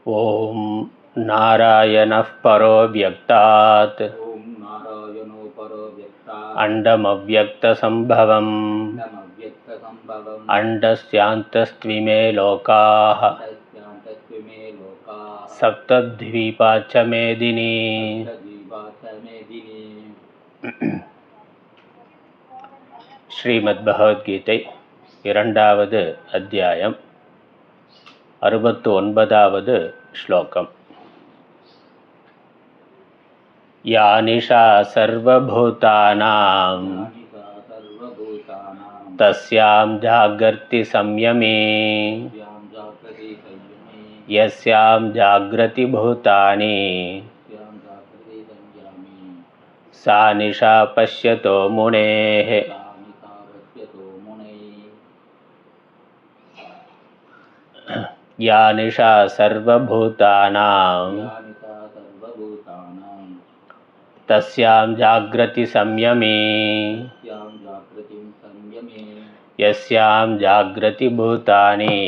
ஓம் நாராயணः பரோ வ்யக்தாத் அண்டமவ்யக்தசம்பவம் அண்டஸ்யாந்தஸ்த்விமே லோகாः சப்தத்வீபாச்ச மேதினி. ஸ்ரீமத் பகவத்கீதை இரண்டாவது அத்தியாயம் 69வது ஸ்லோகம். யா நிஷா சர்வபூதானாம் தஸ்யாம் ஜாகர்த்தி சம்யமே யஸ்யாம் ஜாக்ரதி பூதானி சா நிஷா பஷ்யதோ முனேஹ. யா நிஷா சர்வபூதானாம் தஸ்யாம் ஜாக்ரதி சம்யமே யஸ்யாம் ஜாக்ரதி பூதானி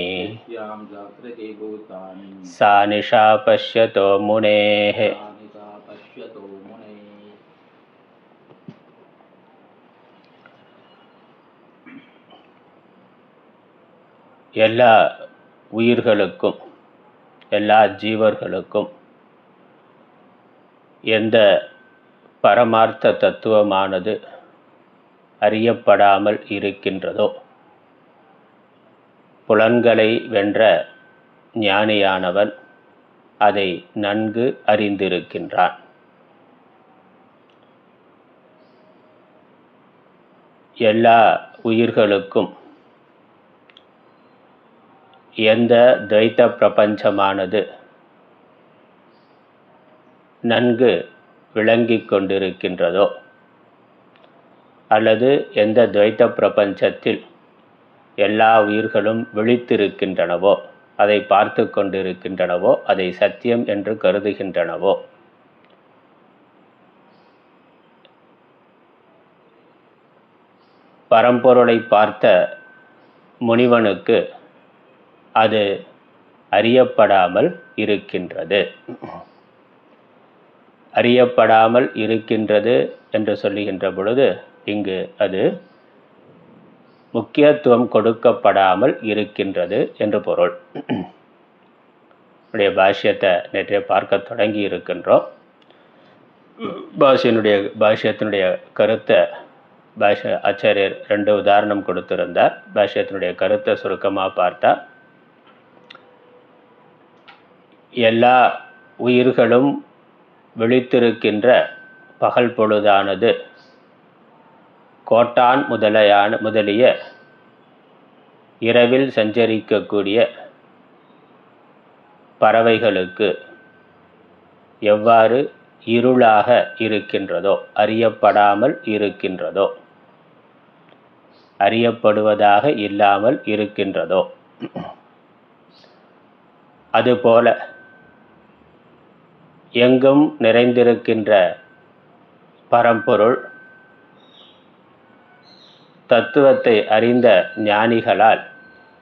சா நிஷா பஷ்யதோ முனேஹ. எல்லா உயிர்களுக்கும் எல்லா ஜீவர்களுக்கும் எந்த பரமார்த்த தத்துவமானது அறியப்படாமல் இருக்கின்றதோ, புலன்களை வென்ற ஞானியானவன் அதை நன்கு அறிந்திருக்கின்றான். எல்லா உயிர்களுக்கும் எந்த துவைத்த பிரபஞ்சமானது நன்கு விளங்கிக் கொண்டிருக்கின்றதோ, அல்லது எந்த துவைத்த பிரபஞ்சத்தில் எல்லா உயிர்களும் விழித்திருக்கின்றனவோ, அதை பார்த்து கொண்டிருக்கின்றனவோ, அதை சத்தியம் என்று கருதுகின்றனவோ, பரம்பொருளை பார்த்த முனிவனுக்கு அது அறியப்படாமல் இருக்கின்றது. அறியப்படாமல் இருக்கின்றது என்று சொல்லுகின்ற பொழுது இங்கு அது முக்கியத்துவம் கொடுக்கப்படாமல் இருக்கின்றது என்று பொருள். உடைய பாஷ்யத்தை நேற்றைய பார்க்க தொடங்கி இருக்கின்றோம். பாஷ்யத்தினுடைய கருத்தை ஆச்சாரியர் 2 உதாரணம் கொடுத்திருந்தார். பாஷ்யத்தினுடைய கருத்தை சுருக்கமாக பார்த்தா, எல்லா உயிர்களும் விழித்திருக்கின்ற பகல் பொழுதானது கோட்டான் முதலிய இரவில் சஞ்சரிக்கக்கூடிய பறவைகளுக்கு எவ்வாறு இருளாக இருக்கின்றதோ, அறியப்படாமல் இருக்கின்றதோ, அறியப்படுவதாக இல்லாமல் இருக்கின்றதோ, அதுபோல எங்கும் நிறைந்திருக்கின்ற பரம்பொருள் தத்துவத்தை அறிந்த ஞானிகளால்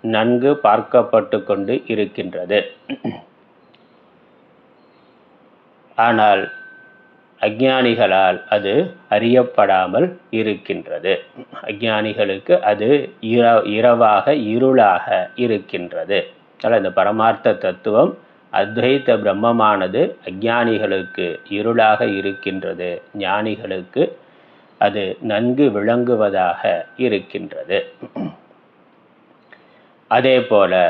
நன்கு பார்க்கப்பட்டு கொண்டு இருக்கின்றது. ஆனால் அஞ்ஞானிகளால் அது அறியப்படாமல் இருக்கின்றது. அஞ்ஞானிகளுக்கு அது இரவாக இருளாக இருக்கின்றது. அதனால் இந்த பரமார்த்த தத்துவம் அத்வைத பிரம்மமானது அஞ்ஞானிகளுக்கு இருளாக இருக்கின்றது, ஞானிகளுக்கு அது நன்கு விளங்குவதாக இருக்கின்றது. அதே போல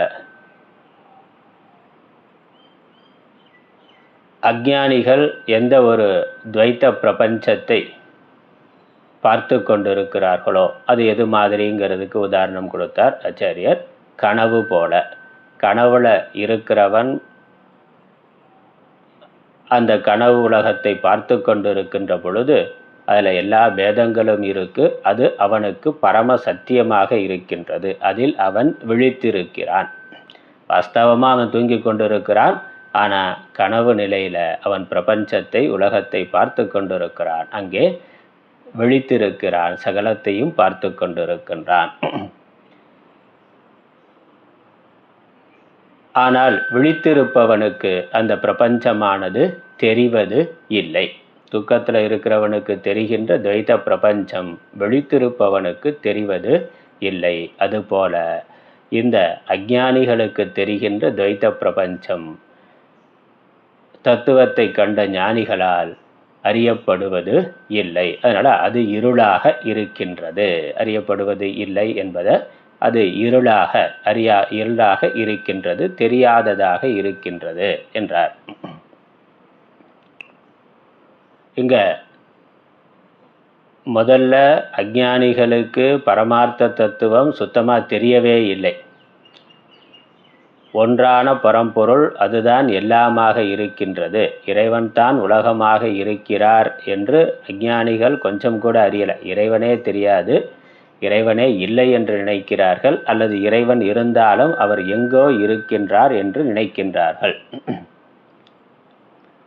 அஞ்ஞானிகள் எந்த ஒரு துவைத்த பிரபஞ்சத்தை பார்த்து கொண்டிருக்கிறார்களோ, அது எது மாதிரிங்கிறதுக்கு உதாரணம் கொடுத்தார் ஆச்சாரியர். கனவு போல. கனவுல இருக்கிறவன் அந்த கனவு உலகத்தை பார்த்து கொண்டிருக்கின்ற பொழுது அதில் எல்லா பேதங்களும் இருக்கு. அது அவனுக்கு பரம சத்தியமாக இருக்கின்றது. அதில் அவன் விழித்திருக்கிறான். வாஸ்தவமாக அவன் தூங்கி கொண்டிருக்கிறான். ஆனால் கனவு நிலையில் அவன் பிரபஞ்சத்தை உலகத்தை பார்த்து கொண்டிருக்கிறான். அங்கே விழித்திருக்கிறான், சகலத்தையும் பார்த்து கொண்டிருக்கின்றான். ஆனால் விழித்திருப்பவனுக்கு அந்த பிரபஞ்சமானது தெரிவது இல்லை. துக்கத்தில் இருக்கிறவனுக்கு தெரிகின்ற துவைத பிரபஞ்சம் விழித்திருப்பவனுக்கு தெரிவது இல்லை. அதுபோல இந்த அஞ்ஞானிகளுக்கு தெரிகின்ற துவைத பிரபஞ்சம் தத்துவத்தை கண்ட ஞானிகளால் அறியப்படுவது இல்லை. அதனால் அது இருளாக இருக்கின்றது. அறியப்படுவது இல்லை என்பதை அது இருளாக இருக்கின்றது, தெரியாததாக இருக்கின்றது என்றார். இங்க முதல்ல அஞ்ஞானிகளுக்கு பரமார்த்த தத்துவம் சுத்தமாக தெரியவே இல்லை. ஒன்றான பரம்பொருள் அதுதான் எல்லாமாக இருக்கின்றது, இறைவன் தான் உலகமாக இருக்கிறார் என்று அஞ்ஞானிகள் கொஞ்சம் கூட அறியலை. இறைவனே தெரியாது, இறைவனே இல்லை என்று நினைக்கிறார்கள், அல்லது இறைவன் இருந்தாலும் அவர் எங்கோ இருக்கின்றார் என்று நினைக்கின்றார்கள்.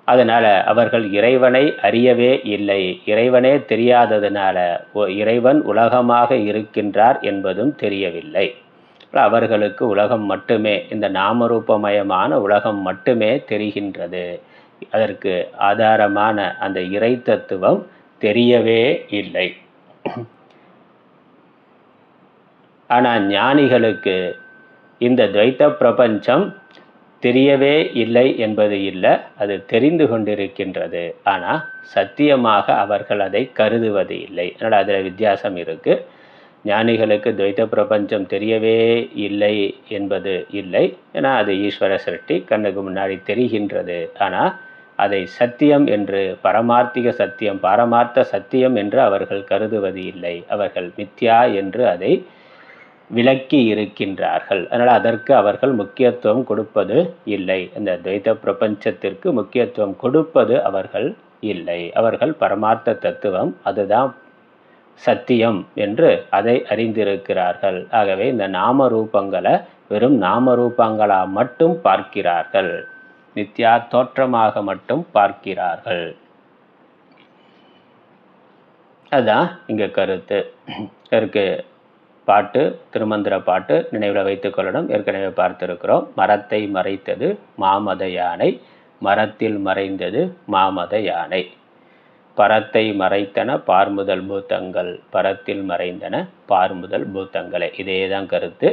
அதனால் அவர்கள் இறைவனை அறியவே இல்லை. இறைவனே தெரியாததுனால இறைவன் உலகமாக இருக்கின்றார் என்பதும் தெரியவில்லை. அவர்களுக்கு உலகம் மட்டுமே, இந்த நாமரூபமயமான உலகம் மட்டுமே தெரிகின்றது. அதற்கு ஆதாரமான அந்த இறை தத்துவம் தெரியவே இல்லை. ஆனால் ஞானிகளுக்கு இந்த துவைத்த பிரபஞ்சம் தெரியவே இல்லை என்பது இல்லை, அது தெரிந்து கொண்டிருக்கின்றது. ஆனால் சத்தியமாக அவர்கள் அதை கருதுவது இல்லை. அதனால் அதில் வித்தியாசம் இருக்குது. ஞானிகளுக்கு துவைத்த பிரபஞ்சம் தெரியவே இல்லை என்பது இல்லை. ஏன்னா அது ஈஸ்வர சிருஷ்டி, கண்ணுக்கு முன்னாடி தெரிகின்றது. ஆனால் அதை சத்தியம் என்று, பரமார்த்திக சத்தியம், பாரமார்த்த சத்தியம் என்று அவர்கள் கருதுவது இல்லை. அவர்கள் மித்யா என்று அதை விளக்கி இருக்கின்றார்கள். அதனால் அதற்கு அவர்கள் முக்கியத்துவம் கொடுப்பது இல்லை. இந்த துவைத்த பிரபஞ்சத்திற்கு முக்கியத்துவம் கொடுப்பது அவர்கள் இல்லை. அவர்கள் பரமார்த்த தத்துவம் அதுதான் சத்தியம் என்று அதை அறிந்திருக்கிறார்கள். ஆகவே இந்த நாம ரூபங்களை வெறும் நாம ரூபங்களாக மட்டும் பார்க்கிறார்கள், நித்யா தோற்றமாக மட்டும் பார்க்கிறார்கள். அதுதான் இங்க கருத்து இருக்கு. பாட்டு, திருமந்திர பாட்டு நினைவில் வைத்துக் கொள்ளணும். ஏற்கனவே பார்த்திருக்கிறோம். மரத்தை மறைத்தது மாமத யானை, மரத்தில் மறைந்தது மாமத யானை. பரத்தை மறைத்தன பார்முதல் பூத்தங்கள், பரத்தில் மறைந்தன பார்முதல் பூத்தங்களே. இதே தான் கருத்து.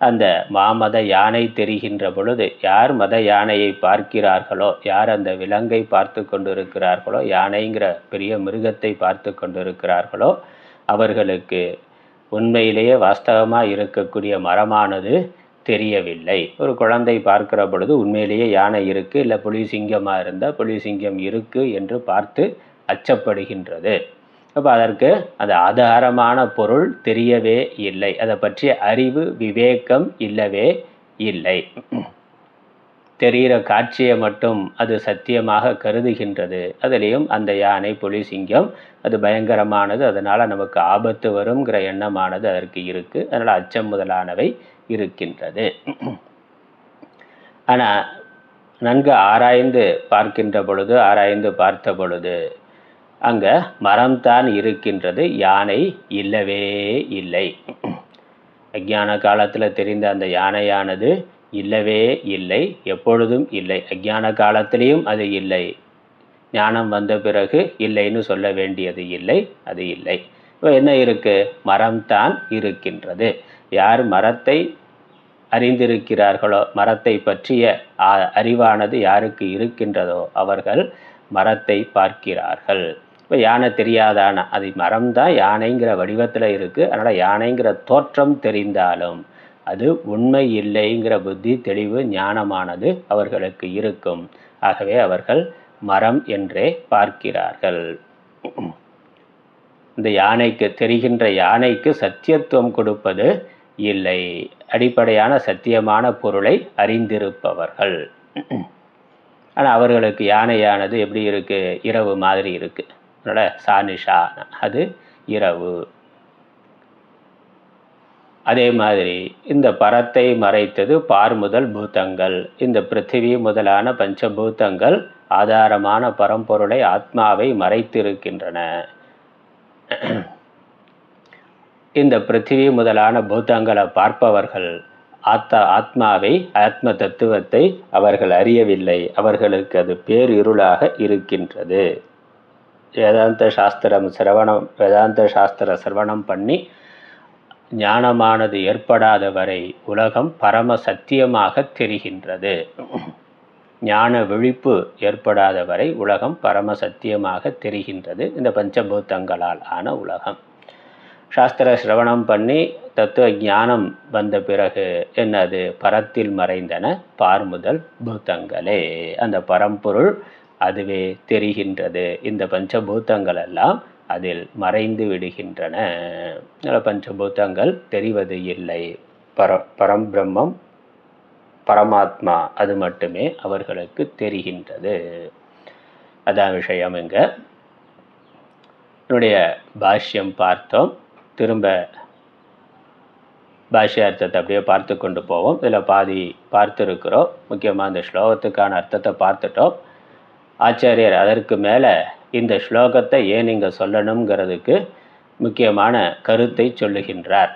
அந்த மாமத யானை தெரிகின்ற பொழுது யார் மத யானையை பார்க்கிறார்களோ, யார் அந்த விலங்கை பார்த்து கொண்டிருக்கிறார்களோ, யானைங்கிற பெரிய மிருகத்தை பார்த்து கொண்டிருக்கிறார்களோ, அவர்களுக்கு உண்மையிலேயே வாஸ்தவமாக இருக்கக்கூடிய மரமானது தெரியவில்லை. ஒரு குழந்தை பார்க்கிற பொழுது உண்மையிலேயே யானை இருக்குது, இல்லை புலி சிங்கமாக இருந்தால் புலி சிங்கம் இருக்குது என்று பார்த்து அச்சப்படுகின்றது. அப்போ அதற்கு அந்த ஆதாரமான பொருள் தெரியவே இல்லை. அதை பற்றிய அறிவு, விவேகம் இல்லவே இல்லை. தெரிகிற காட்சியை மட்டும் அது சத்தியமாக கருதுகின்றது. அதுலேயும் அந்த யானை, புலி, சிங்கம் அது பயங்கரமானது, அதனால் நமக்கு ஆபத்து வருங்கிற எண்ணமானது அதற்கு இருக்குது. அதனால் அச்சம் முதலானவை இருக்கின்றது. ஆனால் நன்கு ஆராய்ந்து பார்க்கின்ற பொழுது, ஆராய்ந்து பார்த்த பொழுது அங்கே மரம்தான் இருக்கின்றது, யானை இல்லவே இல்லை. அஞ்ஞான காலத்தில் தெரிந்த அந்த யானையானது இல்லவே இல்லை, எப்பொழுதும் இல்லை. அஞ்ஞான காலத்திலையும் அது இல்லை, ஞானம் வந்த பிறகு இல்லைன்னு சொல்ல வேண்டியது இல்லை, அது இல்லை. இப்போ என்ன இருக்குது? மரம்தான் இருக்கின்றது. யார் மரத்தை அறிந்திருக்கிறார்களோ, மரத்தை பற்றிய அறிவானது யாருக்கு இருக்கின்றதோ அவர்கள் மரத்தை பார்க்கிறார்கள். இப்போ யானை தெரியாதான, அது மரம்தான் யானைங்கிற வடிவத்தில் இருக்குது. அதனால் யானைங்கிற தோற்றம் தெரிந்தாலும் அது உண்மை இல்லைங்கிற புத்தி, தெளிவு, ஞானமானது அவர்களுக்கு இருக்கும். ஆகவே அவர்கள் மரம் என்றே பார்க்கிறார்கள். இந்த யானைக்கு தெரிகின்ற யானைக்கு சத்தியத்துவம் கொடுப்பது இல்லை. அடிப்படையான சத்தியமான பொருளை அறிந்திருப்பவர்கள். ஆனால் அவர்களுக்கு யானையானது எப்படி இருக்குது? இரவு மாதிரி இருக்குது. அதனால் சானிஷா, அது இரவு. அதே மாதிரி இந்த பரத்தை மறைத்தது பார்முதல் பூதங்கள். இந்த பிருத்திவி முதலான பஞ்சபூதங்கள் ஆதாரமான பரம்பொருளை, ஆத்மாவை மறைத்திருக்கின்றன. இந்த பிருத்திவி முதலான பூதங்களை பார்ப்பவர்கள் ஆத்மாவை, ஆத்ம தத்துவத்தை அவர்கள் அறியவில்லை. அவர்களுக்கு அது பேரிருளாக இருக்கின்றது. வேதாந்த சாஸ்திர சிரவணம் பண்ணி ஞானமானது ஏற்படாத வரை உலகம் பரம சத்தியமாக தெரிகின்றது. ஞான விழிப்பு ஏற்படாத வரை உலகம் பரம சத்தியமாக தெரிகின்றது. இந்த பஞ்சபூதங்களால் ஆன உலகம். சாஸ்திர சிரவணம் பண்ணி தத்துவ ஞானம் வந்த பிறகு என்னது? பரத்தில் மறைந்தன பார்முதல் பூதங்களே. அந்த பரம்பொருள் அதுவே தெரிகின்றது. இந்த பஞ்சபூதங்கள் எல்லாம் அதில் மறைந்து விடுகின்றன. பஞ்சபூதங்கள் தெரிவது இல்லை. பரம்பிரம்மம், பரமாத்மா அது மட்டுமே அவர்களுக்கு தெரிகின்றது. அதான் விஷயம். இங்க என்னுடைய பாஷ்யம் பார்த்தோம். திரும்ப பாஷ்யார்த்தத்தை அப்படியே பார்த்து கொண்டு போவோம். இதில் பாதி பார்த்துருக்கிறோம். முக்கியமாக இந்த ஸ்லோகத்துக்கான அர்த்தத்தை பார்த்துட்டோம். ஆச்சாரியர் அதற்கு மேலே இந்த ஸ்லோகத்தை ஏன் இங்கே சொல்லணுங்கிறதுக்கு முக்கியமான கருத்தை சொல்லுகின்றார்.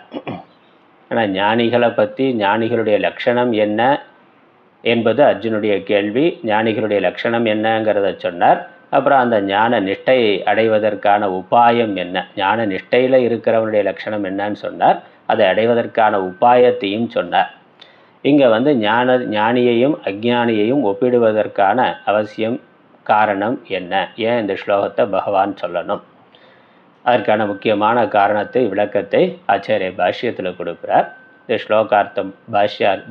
ஆனால் ஞானிகளை பற்றி, ஞானிகளுடைய லட்சணம் என்ன என்பது அர்ஜுனுடைய கேள்வி. ஞானிகளுடைய லட்சணம் என்னங்கிறத சொன்னார். அப்புறம் அந்த ஞான நிஷ்டையை அடைவதற்கான உபாயம் என்ன, ஞான நிஷ்டையில் இருக்கிறவனுடைய லட்சணம் என்னன்னு சொன்னார். அதை அடைவதற்கான உபாயத்தையும் சொன்னார். இங்கே ஞானியையும் அஞ்ஞானியையும் ஒப்பிடுவதற்கான அவசியம், காரணம் என்ன, ஏன் இந்த ஸ்லோகத்தை பகவான் சொல்லணும், அதற்கான முக்கியமான காரணத்தை, விளக்கத்தை ஆச்சாரிய பாஷ்யத்தில் கொடுக்குறார். இந்த ஸ்லோகார்த்தம்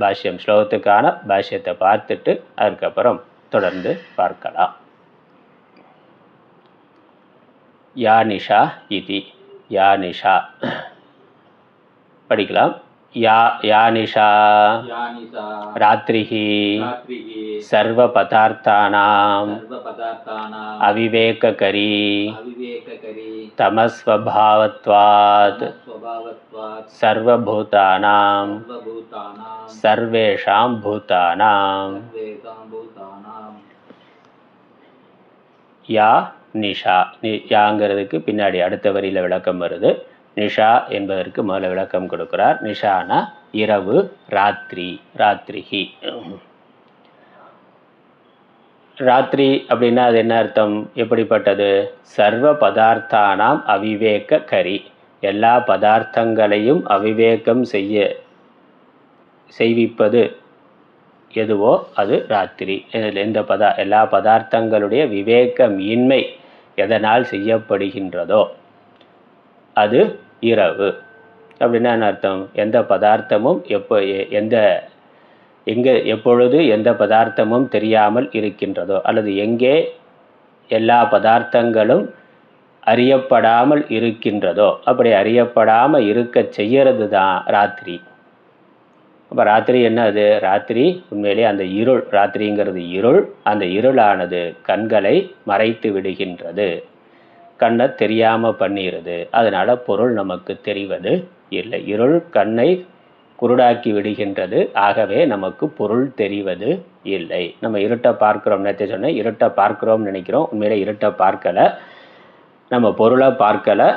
பாஷ்யம் ஸ்லோகத்துக்கான பாஷ்யத்தை பார்த்துட்டு அதுக்கப்புறம் தொடர்ந்து பார்க்கலாம். யா நிஷா இதி, யா நிஷா படிக்கலாம். யா நிஷா ராத்திரிஹி சர்வ பதார்த்தானாம் அவிவேககரி தமஸ்வபாவத்வாத் சர்வபூதானாம் சர்வேஷாம் பூதானாம். யா நிஷா, யாங்கிறதுக்கு பின்னாடி அடுத்த வரியில் விளக்கம் வருது. நிஷா என்பதற்கு முதல்ல விளக்கம் கொடுக்கிறார். நிஷானா இரவு, ராத்திரி, ராத்திரிஹி. ராத்திரி அப்படின்னா அது என்ன அர்த்தம், எப்படிப்பட்டது? சர்வ பதார்த்தானாம் அவிவேக கரி, எல்லா பதார்த்தங்களையும் அவிவேகம் செய்விப்பது எதுவோ அது ராத்திரி. எல்லா பதார்த்தங்களுடைய விவேகம் இன்மை எதனால் செய்யப்படுகின்றதோ அது இரவு. அப்படின்னா என்ன அர்த்தம்? எந்த பதார்த்தமும் எப்பொழுது எந்த பதார்த்தமும் தெரியாமல் இருக்கின்றதோ, அல்லது எங்கே எல்லா பதார்த்தங்களும் அறியப்படாமல் இருக்கின்றதோ, அப்படி அறியப்படாமல் இருக்க செய்யறது தான் ராத்திரி. அப்போ ராத்திரி என்ன? அது ராத்திரி உண்மையிலே அந்த இருள், ராத்திரிங்கிறது இருள். அந்த இருளானது கண்களை மறைத்து விடுகின்றது, கண்ணை தெரியாமல் பண்ணிடுது. அதனால் பொருள் நமக்கு தெரிவது இல்லை. இருள் கண்ணை குருடாக்கி விடுகின்றது. ஆகவே நமக்கு பொருள் தெரிவது இல்லை. நம்ம இருட்டை பார்க்குறோம், நேற்று சொன்னேன், இருட்டை பார்க்குறோம்னு நினைக்கிறோம். உண்மையிலே இருட்டை பார்க்கலை, நம்ம பொருளை பார்க்கலை.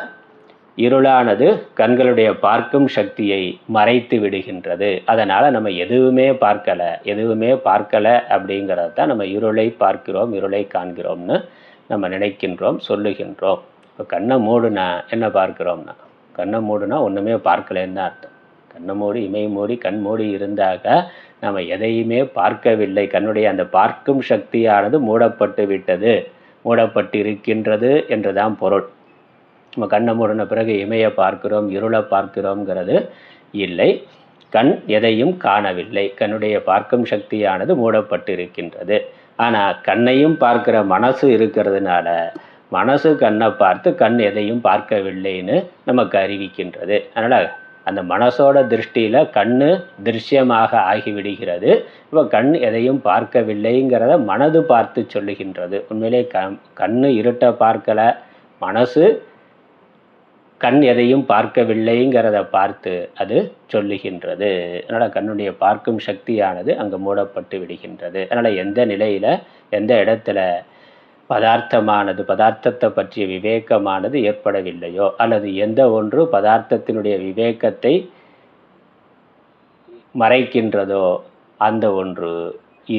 இருளானது கண்களுடைய பார்க்கும் சக்தியை மறைத்து விடுகின்றது. அதனால் நம்ம எதுவுமே பார்க்கலை அப்படிங்கிறது தான் நம்ம இருளை பார்க்கிறோம், இருளை காண்கிறோம்னு நம்ம நினைக்கின்றோம், சொல்லுகின்றோம். இப்போ கண்ணை மூடுனா என்ன பார்க்குறோம்னா, கண்ணை மூடுனா ஒன்றுமே பார்க்கலன்னு தான் அர்த்தம். கண்ணை மூடி, இமை மூடி, கண் மூடி இருந்தாக நம்ம எதையுமே பார்க்கவில்லை. கண்ணுடைய அந்த பார்க்கும் சக்தியானது மூடப்பட்டு விட்டது, மூடப்பட்டு இருக்கின்றது என்றுதான் பொருள். நம்ம கண்ணை மூடின பிறகு இமையை பார்க்கிறோம், இருளை பார்க்கிறோங்கிறது இல்லை. கண் எதையும் காணவில்லை, கண்ணுடைய பார்க்கும் சக்தியானது மூடப்பட்டு இருக்கின்றது. ஆனால் கண்ணையும் பார்க்கிற மனசு இருக்கிறதுனால மனசு கண்ணை பார்த்து கண் எதையும் பார்க்கவில்லைன்னு நமக்கு அறிவிக்கின்றது. அதனால் அந்த மனசோட திருஷ்டியில் கண்ணு திருஷ்யமாக ஆகிவிடுகிறது. இப்போ கண் எதையும் பார்க்கவில்லைங்கிறத மனது பார்த்து சொல்லுகின்றது. உண்மையிலே கண்ணு இருட்டை பார்க்கலை, மனசு கண் எதையும் பார்க்கவில்லைங்கிறத பார்த்து அது சொல்லுகின்றது. அதனால் கண்ணுடைய பார்க்கும் சக்தியானது அங்கே மூடப்பட்டு விடுகின்றது. அதனால் எந்த நிலையில், எந்த இடத்துல பதார்த்தத்தை பற்றிய விவேகமானது ஏற்படவில்லையோ, அல்லது எந்த ஒன்று பதார்த்தத்தினுடைய விவேகத்தை மறைக்கின்றதோ அந்த ஒன்று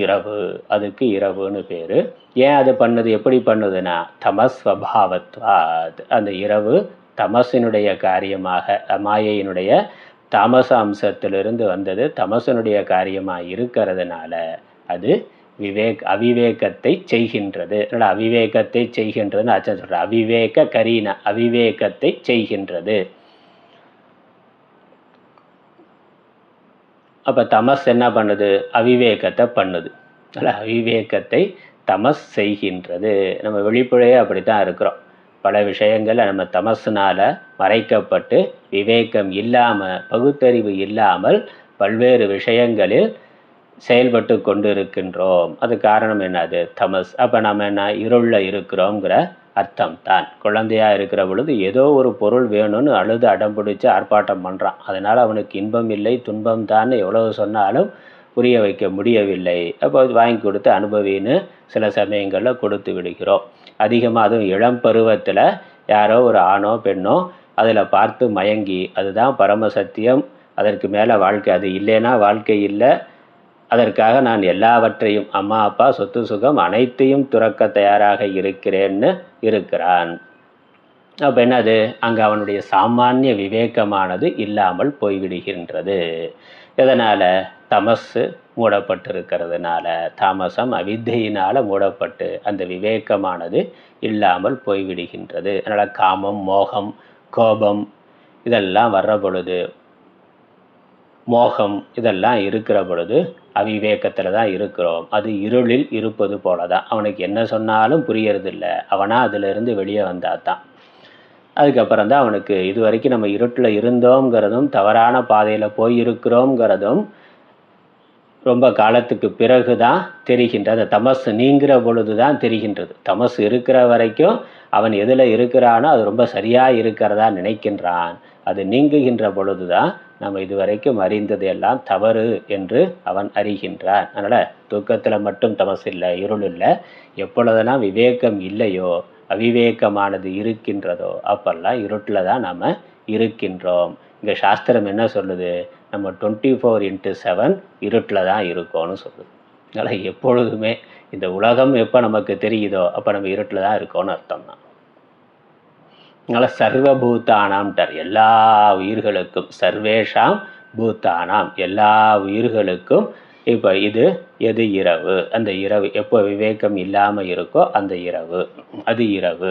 இரவு. அதுக்கு இரவுன்னு பேரு. ஏன் அது பண்ணுது, எப்படி பண்ணுதுன்னா தமஸ்வபாவத்வாத். அந்த இரவு தமசினுடைய காரியமாக, மாயையினுடைய தாமச அம்சத்திலிருந்து வந்தது தமசனுடைய காரியமாக இருக்கிறதுனால அது அவிவேகத்தை செய்கின்றது. அதனால் அவிவேகத்தை செய்கின்றதுன்னு ஆச்சாரம் சொல்ற. அவிவேக கரீன, அவிவேகத்தை செய்கின்றது. அப்போ தமஸ் என்ன பண்ணுது, அவிவேகத்தை பண்ணுது. அதனால் அவிவேகத்தை தமஸ் செய்கின்றது. நம்ம வெளிப்படையே அப்படித்தான் இருக்கிறோம். பல விஷயங்கள் நம்ம தமஸ்னால் மறைக்கப்பட்டு விவேகம் இல்லாமல், பகுத்தறிவு இல்லாமல் பல்வேறு விஷயங்களில் செயல்பட்டு கொண்டு இருக்கின்றோம். அது காரணம் என்னது, தமஸ். அப்போ நம்ம என்ன, இருளில் இருக்கிறோங்கிற அர்த்தம் தான். குழந்தையாக இருக்கிற பொழுது ஏதோ ஒரு பொருள் வேணும்னு அழுது அடம்பிடிச்சு ஆர்ப்பாட்டம் பண்ணுறான். அதனால் அவனுக்கு இன்பம் இல்லை துன்பம் தான் எவ்வளவு சொன்னாலும் புரிய வைக்க முடியவில்லை. அப்போ அது வாங்கி கொடுத்து அனுபவின்னு சில சமயங்களில் கொடுத்து விடுகிறோம். அதிகமாக அதுவும் இளம் பருவத்தில் யாரோ ஒரு ஆணோ பெண்ணோ அதில் பார்த்து மயங்கி அதுதான் பரமசத்தியம், அதற்கு மேலே வாழ்க்கை, அது இல்லைன்னா வாழ்க்கை இல்லை, அதற்காக நான் எல்லாவற்றையும் அம்மா அப்பா சொத்து சுகம் அனைத்தையும் துறக்க தயாராக இருக்கிறேன்னு இருக்கிறான். அப்போ என்னது, அங்கே அவனுடைய சாமானிய விவேகமானது இல்லாமல் போய்விடுகின்றது. இதனால் தமசு மூடப்பட்டிருக்கிறதுனால, தாமசம் அவித்தையினால் மூடப்பட்டு அந்த விவேகமானது இல்லாமல் போய்விடுகின்றது. அதனால் காமம், மோகம், கோபம் இதெல்லாம் வர்ற பொழுது, மோகம் இதெல்லாம் இருக்கிற பொழுது அவிவேகத்தில் தான் இருக்கிறோம். அது இருளில் இருப்பது போல தான். அவனுக்கு என்ன சொன்னாலும் புரியறதில்லை. அவனாக அதிலிருந்து வெளியே வந்தால் தான். அதுக்கப்புறம் தான் அவனுக்கு இது வரைக்கும் நம்ம இருட்டில் இருந்தோங்கிறதும் தவறான பாதையில் போயிருக்கிறோங்கிறதும் ரொம்ப காலத்துக்கு பிறகு தான் தெரிகின்றது. தமஸ் நீங்கிற பொழுது தான் தெரிகின்றது. தமஸ் இருக்கிற வரைக்கும் அவன் எதில் இருக்கிறானோ அது ரொம்ப சரியாக இருக்கிறதா நினைக்கின்றான். அது நீங்குகின்ற பொழுது தான் நம்ம இதுவரைக்கும் அறிந்தது எல்லாம் தவறு என்று அவன் அறிகின்றான். அதனால் தூக்கத்தில் மட்டும் தமஸ் இல்லை, இருள் இல்லை. எப்பொழுதெல்லாம் விவேகம் இல்லையோ, அவிவேகமானது இருக்கின்றதோ அப்பெல்லாம் இருட்டில் தான் நம்ம இருக்கின்றோம். இங்கே சாஸ்திரம் என்ன சொல்லுது, நம்ம 24/7 இருட்டில் தான் இருக்கோன்னு சொல்லுது. அதனால் எப்பொழுதுமே இந்த உலகம் எப்போ நமக்கு தெரியுதோ அப்போ நம்ம இருட்டில் தான் இருக்கோன்னு அர்த்தம் தான். அதனால் சர்வபூத்தானாம்ட்டார். எல்லா உயிர்களுக்கும், சர்வேஷாம் பூத்தானாம், எல்லா உயிர்களுக்கும். இப்போ இது எது, இரவு. அந்த இரவு எப்போ விவேகம் இல்லாமல் இருக்கோ அந்த இரவு, அது இரவு.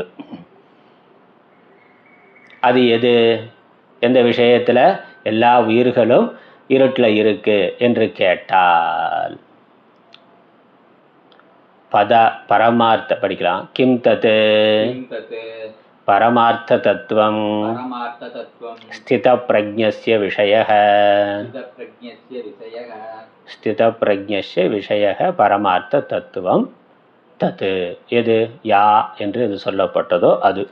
அது எது, எந்த விஷயத்தில் எல்லா உயிர்களும் இருட்டில் இருக்கு என்று கேட்டால் பரமார்த்த படிக்கலாம். கிம் தத் பரமார்த்த தத்துவம் ஸ்தித பிரஜ்ஞஸ்ய விஷயः, ஸ்தித பிரஜ்ஞஸ்ய விஷயः பரமார்த்த தத்துவம். தத் எது, யா என்று இது சொல்லப்பட்டதோ அது.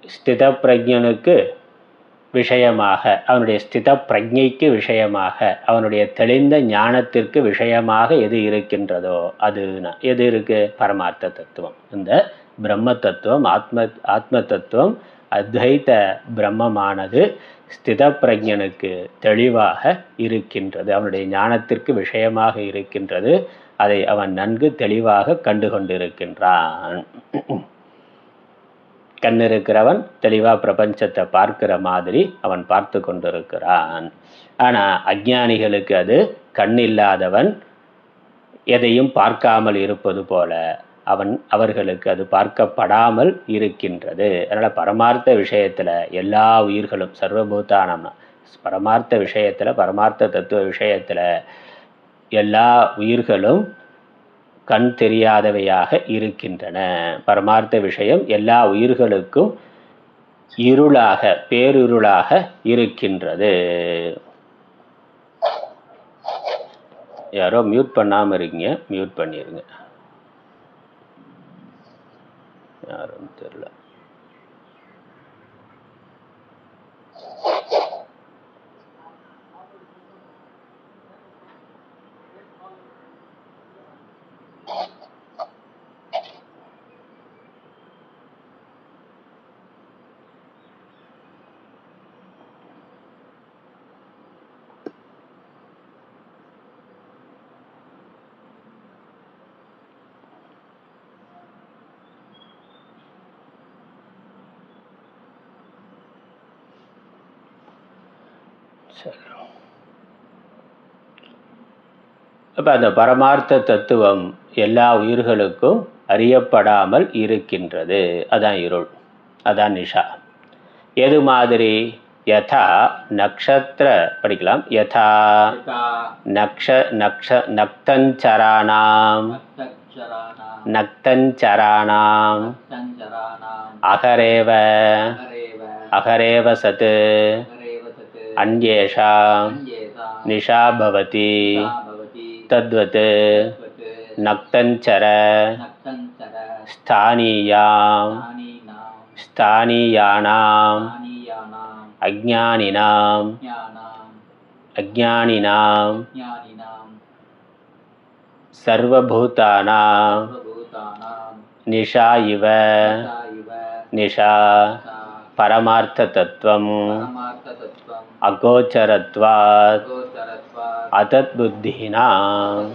ஸ்தித பிரஜனுக்கு விஷயமாக, அவனுடைய ஸ்தித பிரஜைக்கு விஷயமாக, அவனுடைய தெளிந்த ஞானத்திற்கு விஷயமாக எது இருக்கின்றதோ அது எது இருக்கு, பரமார்த்த தத்துவம். இந்த பிரம்ம தத்துவம், ஆத்ம தத்துவம், அத்வைத பிரம்மமானது ஸ்தித பிரஜனுக்கு தெளிவாக இருக்கின்றது. அவனுடைய ஞானத்திற்கு விஷயமாக இருக்கின்றது. அதை அவன் நன்கு தெளிவாக கண்டு கொண்டிருக்கின்றான். கண் இருக்கிறவன் தெளிவாக பிரபஞ்சத்தை பார்க்கிற மாதிரி அவன் பார்த்து கொண்டிருக்கிறான். ஆனால் அஞ்ஞானிகளுக்கு அது கண் இல்லாதவன் எதையும் பார்க்காமல் இருப்பது போல அவர்களுக்கு அது பார்க்கப்படாமல் இருக்கின்றது. அதனால் பரமார்த்த விஷயத்தில் எல்லா உயிர்களும், சர்வபூதானம் பரமார்த்த விஷயத்தில், பரமார்த்த தத்துவ விஷயத்தில் எல்லா உயிர்களும் கண் தெரியாதவையாக இருக்கின்றன. பரமார்த்த விஷயம் எல்லா உயிர்களுக்கும் இருளாக, பேருருளாக இருக்கின்றது. யாரோ மியூட் பண்ணாமல் இருக்கீங்க, மியூட் பண்ணிடுங்க. யாரும் தெரியல. சரி. அப்போ அந்த பரமார்த்த தத்துவம் எல்லா உயிர்களுக்கும் அறியப்படாமல் இருக்கின்றது. அதான் இருள், அதான் நிஷா. எது மாதிரி? யதா நக்ஷத்திர படிக்கலாம். யதா நக்தஞ்சராணாம் நக்தஞ்சராணாம் அகரேவ அகரேவ சத் அன்யேஷாம் நிஷா பவதி தத்வத் நக்தஞ்சர ஸ்தானீயாம் ஸ்தானீயானாம் அஜ்ஞானினாம் அஜ்ஞானினாம் சர்வபூதானாம் நிஷா இவ நிஷா பரமார்த்த தத்துவம் அகோச்சரத்வாத் அதத் புத்தினாம்.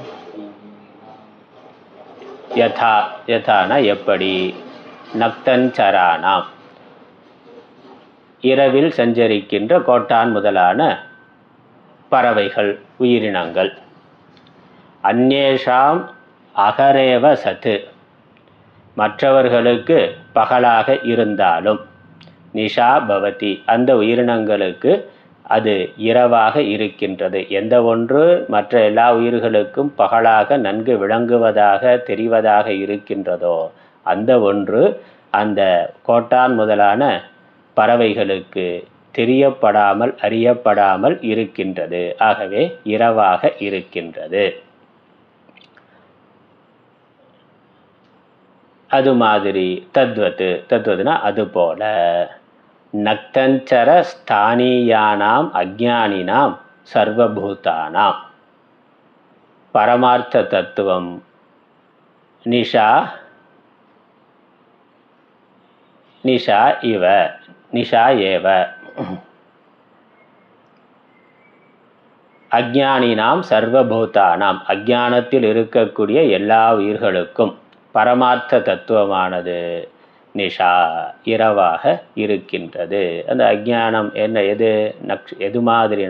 யதா யதான எப்படி? நக்தஞ்சரானாம் இரவில் சஞ்சரிக்கின்ற கோட்டான் முதலான பறவைகள், உயிரினங்கள். அந்நேஷாம் அகரேவ சத்து மற்றவர்களுக்கு பகலாக இருந்தாலும், நிஷா பவதி அந்த உயிரினங்களுக்கு அது இரவாக இருக்கின்றது. எந்த ஒன்று மற்ற எல்லா உயிர்களுக்கும் பகலாக நன்கு விளங்குவதாக தெரிவதாக இருக்கின்றதோ அந்த ஒன்று அந்த கோட்டான் முதலான பறவைகளுக்கு தெரியப்படாமல் அறியப்படாமல் இருக்கின்றது. ஆகவே இரவாக இருக்கின்றது. அது மாதிரி தத்வத்து தத்வதுனா அதுபோல நக்தஞ்சர ஸ்தானீயானாம் அஜ்ஞானினாம் சர்வபூதானாம் பரமார்த்த தத்துவம் நிஷா நிஷா இவ நிஷா ஏவ அஜ்ஞானினாம் சர்வபூதானாம் அஜ்ஞானத்தில் இருக்கக்கூடிய எல்லா உயிர்களுக்கும் பரமார்த்த தத்துவமானது நிஷா இரவாக இருக்கின்றது. அந்த அஜ்ஞானம் என்ன? எது எது மாதிரி?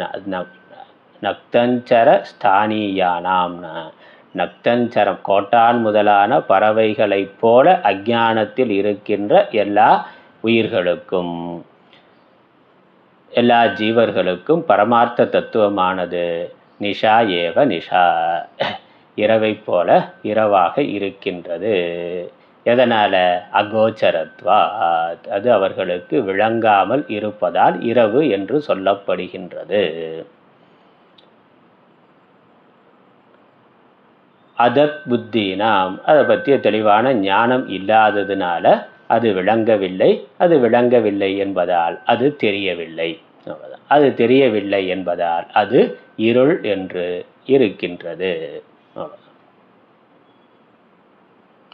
நக்தஞ்சர ஸ்தானீயானாம்னா நக்தஞ்சரம் கோட்டான் முதலான பறவைகளைப் போல அஜ்ஞானத்தில் இருக்கின்ற எல்லா உயிர்களுக்கும் எல்லா ஜீவர்களுக்கும் பரமார்த்த தத்துவமானது நிஷா ஏவ நிஷா இரவை போல இரவாக இருக்கின்றது. எதனால்? அகோச்சரத்வா அது அவர்களுக்கு விளங்காமல் இருப்பதால் இரவு என்று சொல்லப்படுகின்றது. அதத் புத்தினாம் அதை பற்றிய தெளிவான ஞானம் இல்லாததுனால அது விளங்கவில்லை. அது விளங்கவில்லை என்பதால் அது தெரியவில்லை. அது தெரியவில்லை என்பதால் அது இருள் என்று இருக்கின்றது.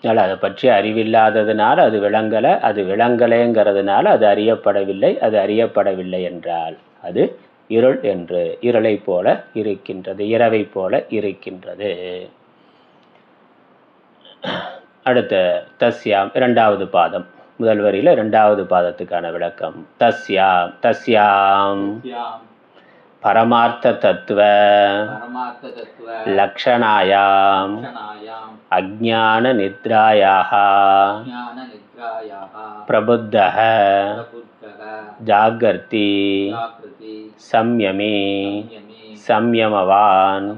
அதை பற்றி அறிவில்லாததுனால அது விளங்கலை. அது விளங்கலைங்கிறதுனால அது அறியப்படவில்லை. அது அறியப்படவில்லை என்றால் அது இருள் என்று இருளை போல இருக்கின்றது, இரவை போல இருக்கின்றது. அடுத்த தஸ்யாம் இரண்டாவது பாதம், முதல் வரியில இரண்டாவது பாதத்துக்கான விளக்கம். தஸ்யாம் தஸ்யாம் பரமார்த்த தத்துவ லக்ஷணாயாம் அஜ்ஞான நித்ராயாஹ பிரபுத்தஹ ஜாகர்த்தி சம்யமி சம்யமவான்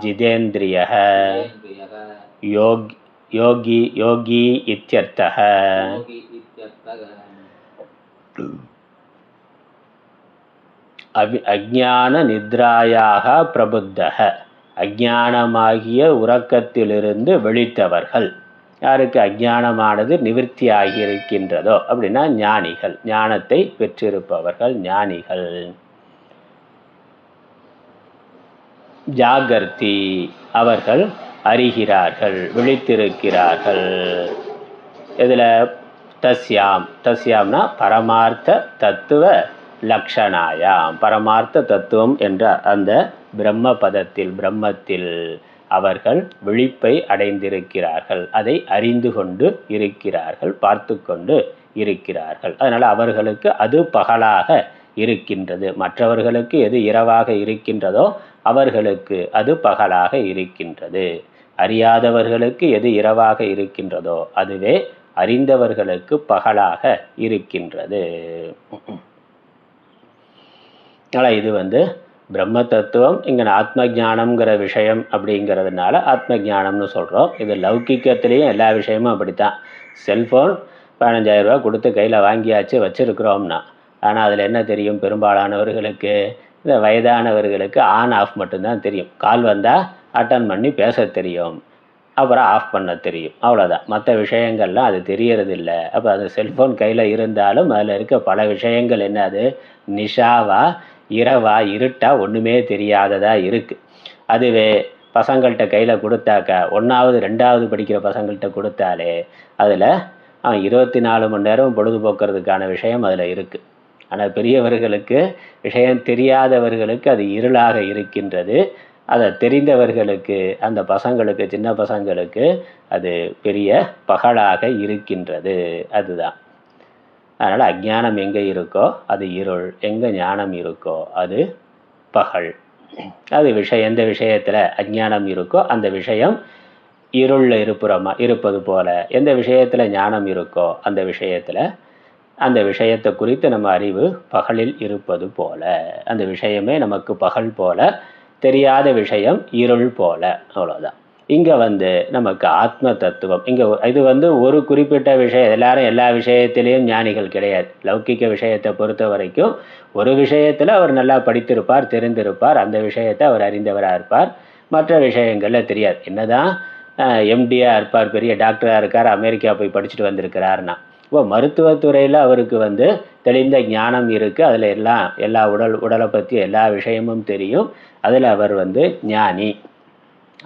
ஜிதேந்திரியஹ யோகி யோகி இத்யர்த்தஹ. அஜ்ஞான நித்ராயாக பிரபுத்தக அஜ்ஞானமாகிய உறக்கத்திலிருந்து விழித்தவர்கள். யாருக்கு அஜ்ஞானமானது நிவர்த்தியாகி இருக்கின்றதோ அப்படின்னா ஞானிகள், ஞானத்தை பெற்றிருப்பவர்கள் ஞானிகள். ஜாகர்த்தி அவர்கள் அறிகிறார்கள், விழித்திருக்கிறார்கள். இதில் தஸ்யாம் தஸ்யாம்னா பரமார்த்த தத்துவ லக்ஷணாயாம் பரமார்த்த தத்துவம் என்ற அந்த பிரம்ம பதத்தில் பிரம்மத்தில் அவர்கள் விழிப்பை அடைந்திருக்கிறார்கள், அதை அறிந்து கொண்டு இருக்கிறார்கள், பார்த்து கொண்டு இருக்கிறார்கள். அதனால் அவர்களுக்கு அது பகலாக இருக்கின்றது. மற்றவர்களுக்கு எது இரவாக இருக்கின்றதோ அவர்களுக்கு அது பகலாக இருக்கின்றது. அறியாதவர்களுக்கு எது இரவாக இருக்கின்றதோ அதுவே அறிந்தவர்களுக்கு பகலாக இருக்கின்றது. இது பிரம்ம தத்துவம். இங்கே ஆத்ம ஞானம்ங்கிற விஷயம் அப்படிங்கிறதுனால ஆத்ம ஞானம்னு சொல்கிறோம். இது லௌகிக்கத்திலையும் எல்லா விஷயமும் அப்படித்தான். செல்ஃபோன் 15,000 ரூபா கொடுத்து கையில் வாங்கியாச்சு வச்சுருக்கிறோம்னா, ஆனால் அதில் என்ன தெரியும்? பெரும்பாலானவர்களுக்கு, இந்த வயதானவர்களுக்கு ஆன் ஆஃப் மட்டும்தான் தெரியும். கால் வந்தால் அட்டன் பண்ணி பேச தெரியும், அப்புறம் ஆஃப் பண்ண தெரியும், அவ்வளோதான். மற்ற விஷயங்கள்லாம் அது தெரியறதில்ல. அப்போ அது செல்ஃபோன் கையில் இருந்தாலும் அதில் இருக்க பல விஷயங்கள் என்னது? நிஷாவா இரவா இருட்டா ஒன்றுமே தெரியாததாக இருக்குது. அதுவே பசங்கள்கிட்ட கையில் கொடுத்தாக்க, 1வது 2வது படிக்கிற பசங்கள்கிட்ட கொடுத்தாலே அதில் 24 மணி நேரம் பொழுதுபோக்குறதுக்கான விஷயம் அதில் இருக்குது. ஆனால் பெரியவர்களுக்கு, விஷயம் தெரியாதவர்களுக்கு அது இருளாக இருக்கின்றது. அதை தெரிந்தவர்களுக்கு, அந்த பசங்களுக்கு, சின்ன பசங்களுக்கு அது பெரிய பகலாக இருக்கின்றது. அதுதான். அதனால் அஞ்ஞானம் எங்கே இருக்கோ அது இருள், எங்கே ஞானம் இருக்கோ அது பகல். அது எந்த விஷயத்தில் அஞ்ஞானம் இருக்கோ அந்த விஷயம் இருளில் இருப்பது போல, எந்த விஷயத்தில் ஞானம் இருக்கோ அந்த விஷயத்தை குறித்து நம்ம அறிவு பகலில் இருப்பது போல, அந்த விஷயமே நமக்கு பகல் போல, தெரியாத விஷயம் இருள் போல, அவ்வளோதான். இங்கே நமக்கு ஆத்ம தத்துவம். இங்கே இது ஒரு குறிப்பிட்ட விஷயம். எல்லாரும் எல்லா விஷயத்திலையும் ஞானிகள் கிடையாது. லௌகிக்க விஷயத்தை பொறுத்த வரைக்கும் ஒரு விஷயத்தில் அவர் நல்லா படித்திருப்பார், தெரிந்திருப்பார், அந்த விஷயத்தை அவர் அறிந்தவராக இருப்பார். மற்ற விஷயங்களில் தெரியாது. என்னதான் எம்டியாக இருப்பார், பெரிய டாக்டராக இருக்கார், அமெரிக்கா போய் படிச்சுட்டு வந்திருக்கிறாருன்னா, இப்போ மருத்துவத்துறையில் அவருக்கு தெளிந்த ஞானம் இருக்குது. அதில் எல்லா உடலை பற்றி எல்லா விஷயமும் தெரியும். அதில் அவர் ஞானி.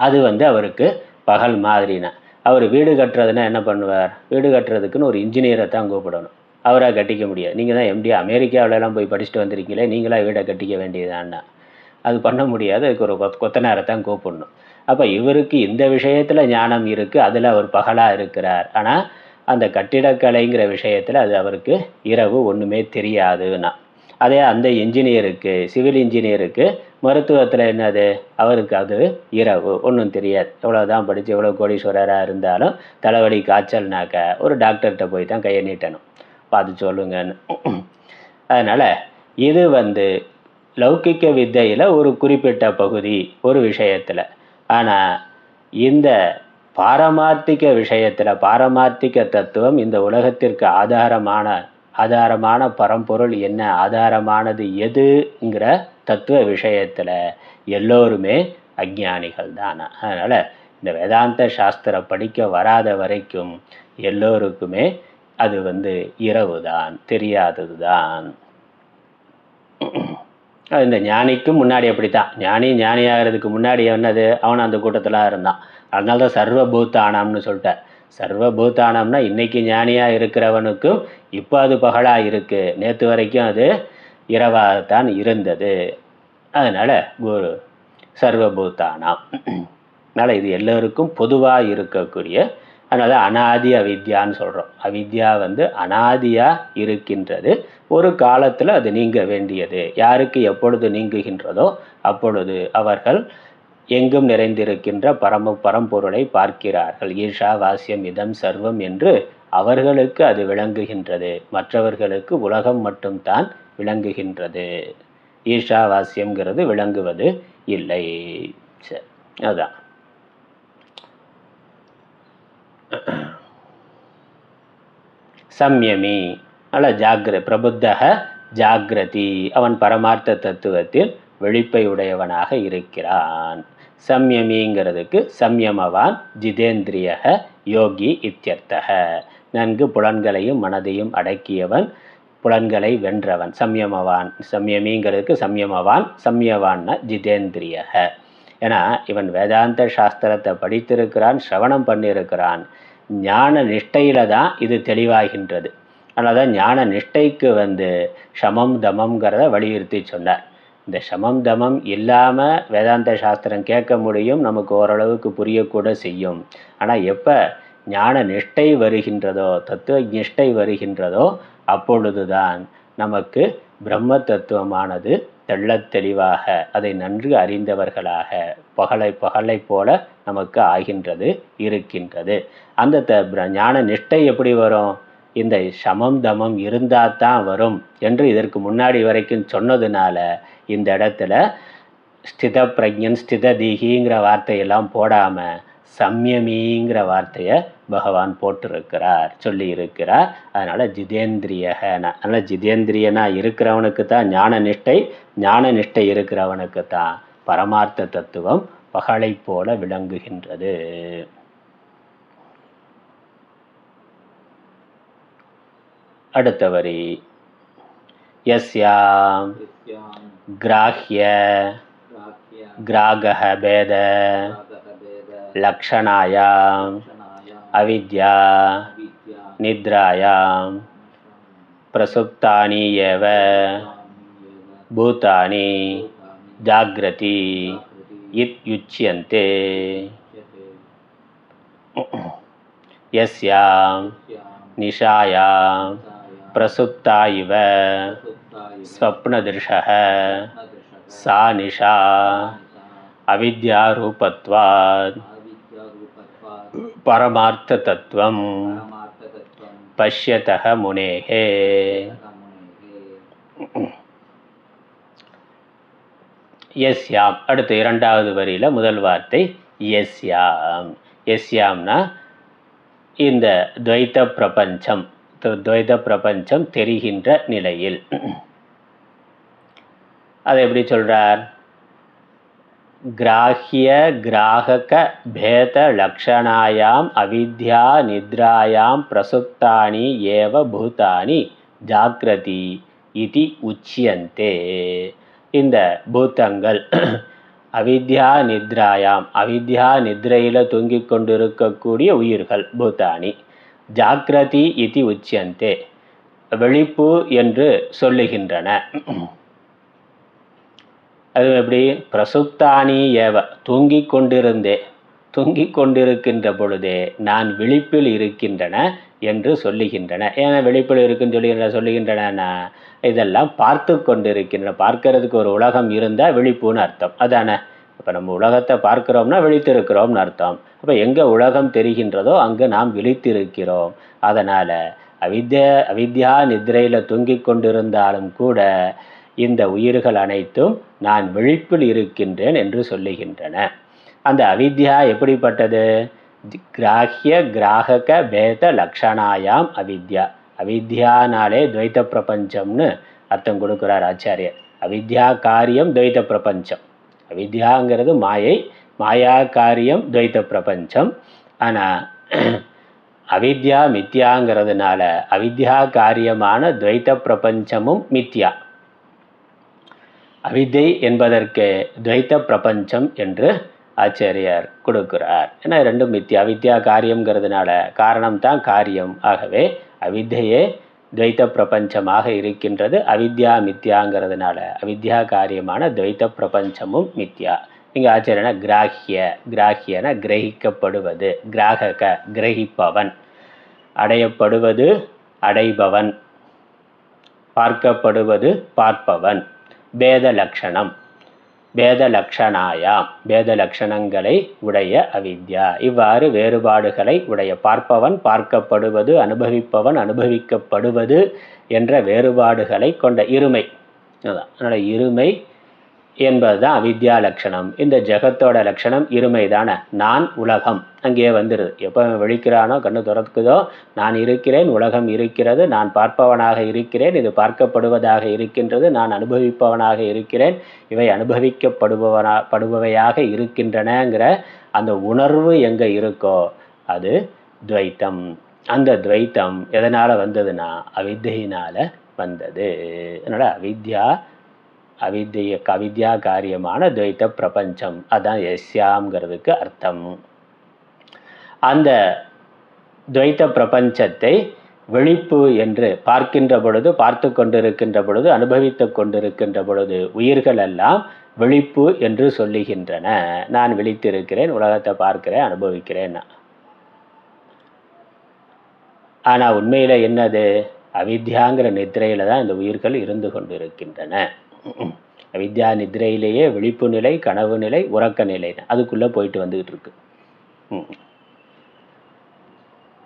அது அவருக்கு பகல் மாதிரினா. அவர் வீடு கட்டுறதுன்னா என்ன பண்ணுவார்? வீடு கட்டுறதுக்குன்னு ஒரு இன்ஜினியரை தான் கூப்பிடணும். அவராக கட்டிக்க முடியாது. நீங்கள் தான் எம்டி அமெரிக்காவிலலாம் போய் படிச்சுட்டு வந்திருக்கீங்களே, நீங்களாக வீடை கட்டிக்க வேண்டியதான்னா அது பண்ண முடியாது. அதுக்கு ஒரு கொத்தனாரை தான் கூப்பிடணும். அப்போ இவருக்கு இந்த விஷயத்தில் ஞானம் இருக்குது, அதில் அவர் பகலாக இருக்கிறார். ஆனால் அந்த கட்டிடக்கலைங்கிற விஷயத்தில் அது அவருக்கு இரவு ஒன்றுமே தெரியாதுன்னா. அதே அந்த இன்ஜினியருக்கு, சிவில் இன்ஜினியருக்கு மருத்துவத்தில் என்னது? அவருக்கு அது இரவு ஒன்றும் தெரியாது. எவ்வளோதான் படித்து எவ்வளோ கோடீஸ்வரராக இருந்தாலும் தலைவலி காய்ச்சல்னாக்க ஒரு டாக்டர்கிட்ட போய் தான் கையை நீட்டணும், பார்த்து சொல்லுங்கன்னு. அதனால் இது லௌகிக்க வித்தையில் ஒரு குறிப்பிட்ட பகுதி ஒரு விஷயத்தில். ஆனால் இந்த பாரமார்த்திக விஷயத்தில், பாரமார்த்திக தத்துவம் இந்த உலகத்திற்கு ஆதாரமான பரம்பொருள் என்ன, ஆதாரமானது எதுங்கிற தத்துவ விஷயத்தில் எல்லோருமே அஞ்ஞானிகள் தான். அதனால் இந்த வேதாந்த சாஸ்திரம் படிக்க வராத வரைக்கும் எல்லோருக்குமே அது இரவு தான், தெரியாதது தான். இந்த ஞானிக்கும் முன்னாடி அப்படித்தான். ஞானியாகிறதுக்கு முன்னாடி என்னது? அவன் அந்த கூட்டத்தில் இருந்தான். அதனால தான் சர்வபூதானம்னு சொல்லிட்டார். சர்வபூதானம்னா இன்னைக்கு ஞானியாக இருக்கிறவனுக்கும் இப்போ அது பகலாக இருக்குது, நேற்று வரைக்கும் அது இரவாகத்தான் இருந்தது. அதனால் குரு சர்வபூதானம். அதனால் இது எல்லோருக்கும் பொதுவாக இருக்கக்கூடிய, அதனால் அனாதி அவித்யான்னு சொல்கிறோம். அவித்யா அனாதியாக இருக்கின்றது. ஒரு காலத்தில் அது நீங்க வேண்டியது. யாருக்கு எப்பொழுது நீங்குகின்றதோ அப்பொழுது அவர்கள் எங்கும் நிறைந்திருக்கின்ற பரம்பொருளை பார்க்கிறார்கள். ஈஷா வாஸ்யம் இதம் சர்வம் என்று அவர்களுக்கு அது விளங்குகின்றது. மற்றவர்களுக்கு உலகம் மட்டும்தான் விளங்குகின்றது. ஈஷா வாஸ்யம்ங்கிறது விளங்குவது இல்லை. சரி, அதுதான். சம்யமி அல்ல பிரபுத்தக ஜாகிரதி. அவன் பரமார்த்த தத்துவத்தில் விழிப்பை உடையவனாக இருக்கிறான். சம்யமிங்கிறதுக்கு சம்யமவான் ஜிதேந்திரியக யோகி இத்தியர்த்தக. நன்கு புலன்களையும் மனதையும் அடக்கியவன், புலன்களை வென்றவன். சம்யமவான், சம்யமிங்கிறதுக்கு சம்யமவான், சம்யவான்னா ஜிதேந்திரியக. ஏன்னா இவன் வேதாந்த சாஸ்திரத்தை படித்திருக்கிறான், சிரவணம் பண்ணியிருக்கிறான். ஞான நிஷ்டையில தான் இது தெளிவாகின்றது. அதனால தான் ஞான நிஷ்டைக்கு சமம் தமம்ங்கிறத வலியுறுத்தி சொன்னார். இந்த சமம் தமம் இல்லாமல் வேதாந்த சாஸ்திரம் கேட்க முடியும், நமக்கு ஓரளவுக்கு புரியக்கூட செய்யும். ஆனால் எப்போ ஞான நிஷ்டை வருகின்றதோ, தத்துவ நிஷ்டை வருகின்றதோ அப்பொழுதுதான் நமக்கு பிரம்ம தத்துவமானது தெள்ளத் தெளிவாக அதை நன்கு அறிந்தவர்களாக பகலை போல நமக்கு ஆகின்றது இருக்கின்றது. அந்த ஞான நிஷ்டை எப்படி வரும்? இந்த சமம் தமம் இருந்தால் தான் வரும் என்று இதற்கு முன்னாடி வரைக்கும் சொன்னதுனால இந்த இடத்துல ஸ்தித பிரஜன் ஸ்தித தீகிங்கிற வார்த்தையெல்லாம் போடாமல் சம்யமிங்கிற வார்த்தையை பகவான் போட்டிருக்கிறார், சொல்லி இருக்கிறார். அதனால் ஜிதேந்திரியகனா, அதனால் ஜிதேந்திரியனா இருக்கிறவனுக்கு தான் ஞான நிஷ்டை இருக்கிறவனுக்கு தான் பரமார்த்த தத்துவம் பகலை போல விளங்குகின்றது. அடுத்த வரி யஸ்யாம் கிராஹ்ய கிராகஹ பேத லக்ஷணாயாம் அவித்யா நித்ராயாம் பிரசுப்தானி ஏவ பூதானி ஜாக்ரதி இத்யுச்யந்தே. யஸ்யாம் நிஷாயாம் பிரசுப்தா இவ ஸ்வப்னதிருஷः சா நிஷா அவித்யாரூபத்வாத் பரமார்த்த தத்துவம் பஷ்யதः முனேஹே. யஸ்யாம் அடுத்து இரண்டாவது வரியில் முதல் வார்த்தை யஸ்யாம். யஸ்யாம்னா இந்த துவைத பிரபஞ்சம் தெரிகின்ற நிலையில். அதை எப்படி சொல்றார்? கிராஹ்ய கிராகக பேத லக்ஷணாயாம் அவித்யா நித்ராயாம் பிரசுப்தானி ஏவ பூதானி ஜாக்ரதி இதி உச்சியந்தே. இந்த பூதங்கள் அவித்யா நித்ராயாம், அவித்யா நித்ரையில் தூங்கிக் கொண்டிருக்கக்கூடிய உயிர்கள் பூதானி, ஜாக்ரதி இதி உச்சியந்தே விழிப்பு என்று சொல்லுகின்றன. அது எப்படி? பிரசுப்தானி ஏவ தூங்கிக் கொண்டிருக்கின்ற பொழுதே நான் விழிப்பில் இருக்கின்றன என்று சொல்லுகின்றன. ஏன்னா விழிப்பில் இருக்குன்னு சொல்லுகின்றன இதெல்லாம் பார்த்து கொண்டிருக்கின்றன. பார்க்கறதுக்கு ஒரு உலகம் இருந்தால் விழிப்புன்னு அர்த்தம் அதானே. இப்போ நம்ம உலகத்தை பார்க்குறோம்னா விழித்திருக்கிறோம்னு அர்த்தம். அப்போ எங்கே உலகம் தெரிகின்றதோ அங்கே நாம் விழித்திருக்கிறோம். அதனால் அவித்யா நித்ரையில் தூங்கிக் கொண்டிருந்தாலும் கூட இந்த உயிர்கள் அனைத்தும் நான் விழிப்பில் இருக்கின்றேன் என்று சொல்லுகின்றன. அந்த அவித்யா எப்படிப்பட்டது? கிராஹ்ய கிராகக பேத லக்ஷணாயாம் அவித்யா. அவித்யானாலே துவைத பிரபஞ்சம்னு அர்த்தம் கொடுக்கிறார் ஆச்சாரியர். அவித்யா காரியம் துவைத பிரபஞ்சம். அவித்யாங்கிறது மாயை, மாயா காரியம் துவைத பிரபஞ்சம். ஆனால் அவித்யா மித்யாங்கிறதுனால அவித்யா காரியமான துவைத பிரபஞ்சமும் மித்யா. அவித்தை என்பதற்கு துவைத்த பிரபஞ்சம் என்று ஆச்சாரியார் கொடுக்கிறார். ஏன்னா ரெண்டும் மித்யா. அவித்யா காரியம்ங்கிறதுனால காரணம்தான் காரியம். ஆகவே அவித்தையே துவைத்த பிரபஞ்சமாக இருக்கின்றது. அவித்யா மித்யாங்கிறதுனால அவித்யா காரியமான துவைத்த பிரபஞ்சமும் மித்யா. இங்கே ஆச்சாரியனா கிராஹ்யன கிரகிக்கப்படுவது, கிராகக கிரகிப்பவன், அடையப்படுவது அடைபவன், பார்க்கப்படுவது பார்ப்பவன். பேத லக்ஷணம் பேத லக்ஷணாயாம் பேத லக்ஷணங்களை உடைய அவித்யா. இவ்வாறு வேறுபாடுகளை உடைய பார்ப்பவன், பார்க்கப்படுவது, அனுபவிப்பவன், அனுபவிக்கப்படுவது என்ற வேறுபாடுகளை கொண்ட இருமை. அதனால் இருமை என்பது தான் அவித்யா லட்சணம். இந்த ஜெகத்தோட லட்சணம் இருமை தானே. நான் உலகம் அங்கேயே வந்துடுது. எப்போ விழிக்கிறானோ, கண்ணு திறக்குதோ, நான் இருக்கிறேன், உலகம் இருக்கிறது, நான் பார்ப்பவனாக இருக்கிறேன், இது பார்க்கப்படுவதாக இருக்கின்றது, நான் அனுபவிப்பவனாக இருக்கிறேன், இவை அனுபவிக்கப்படுபவையாக இருக்கின்றனங்கிற அந்த உணர்வு எங்கே இருக்கோ அது துவைத்தம். அந்த துவைத்தம் எதனால் வந்ததுன்னா அவித்தையினால் வந்தது. அதனால் அவித்யா காரியமான துவைத்த பிரபஞ்சம் அதான் யஸ்யாம்ங்கிறதுக்கு அர்த்தம். அந்த துவைத்த பிரபஞ்சத்தை விழிப்பு என்று பார்க்கின்ற பொழுது, பார்த்து கொண்டிருக்கின்ற பொழுது, அனுபவித்து கொண்டிருக்கின்ற பொழுது உயிர்கள் எல்லாம் விழிப்பு என்று சொல்லுகின்றன. நான் விழித்திருக்கிறேன், உலகத்தை பார்க்கிறேன், அனுபவிக்கிறேன். ஆனால் உண்மையில் என்னது? அவித்யாங்கிற நித்திரையில் தான் இந்த உயிர்கள் இருந்து கொண்டிருக்கின்றன. அவித்யா நித்திரையிலேயே விழிப்பு நிலை, கனவு நிலை, உறக்க நிலை, அதுக்குள்ளே போயிட்டு வந்துக்கிட்டு இருக்கு.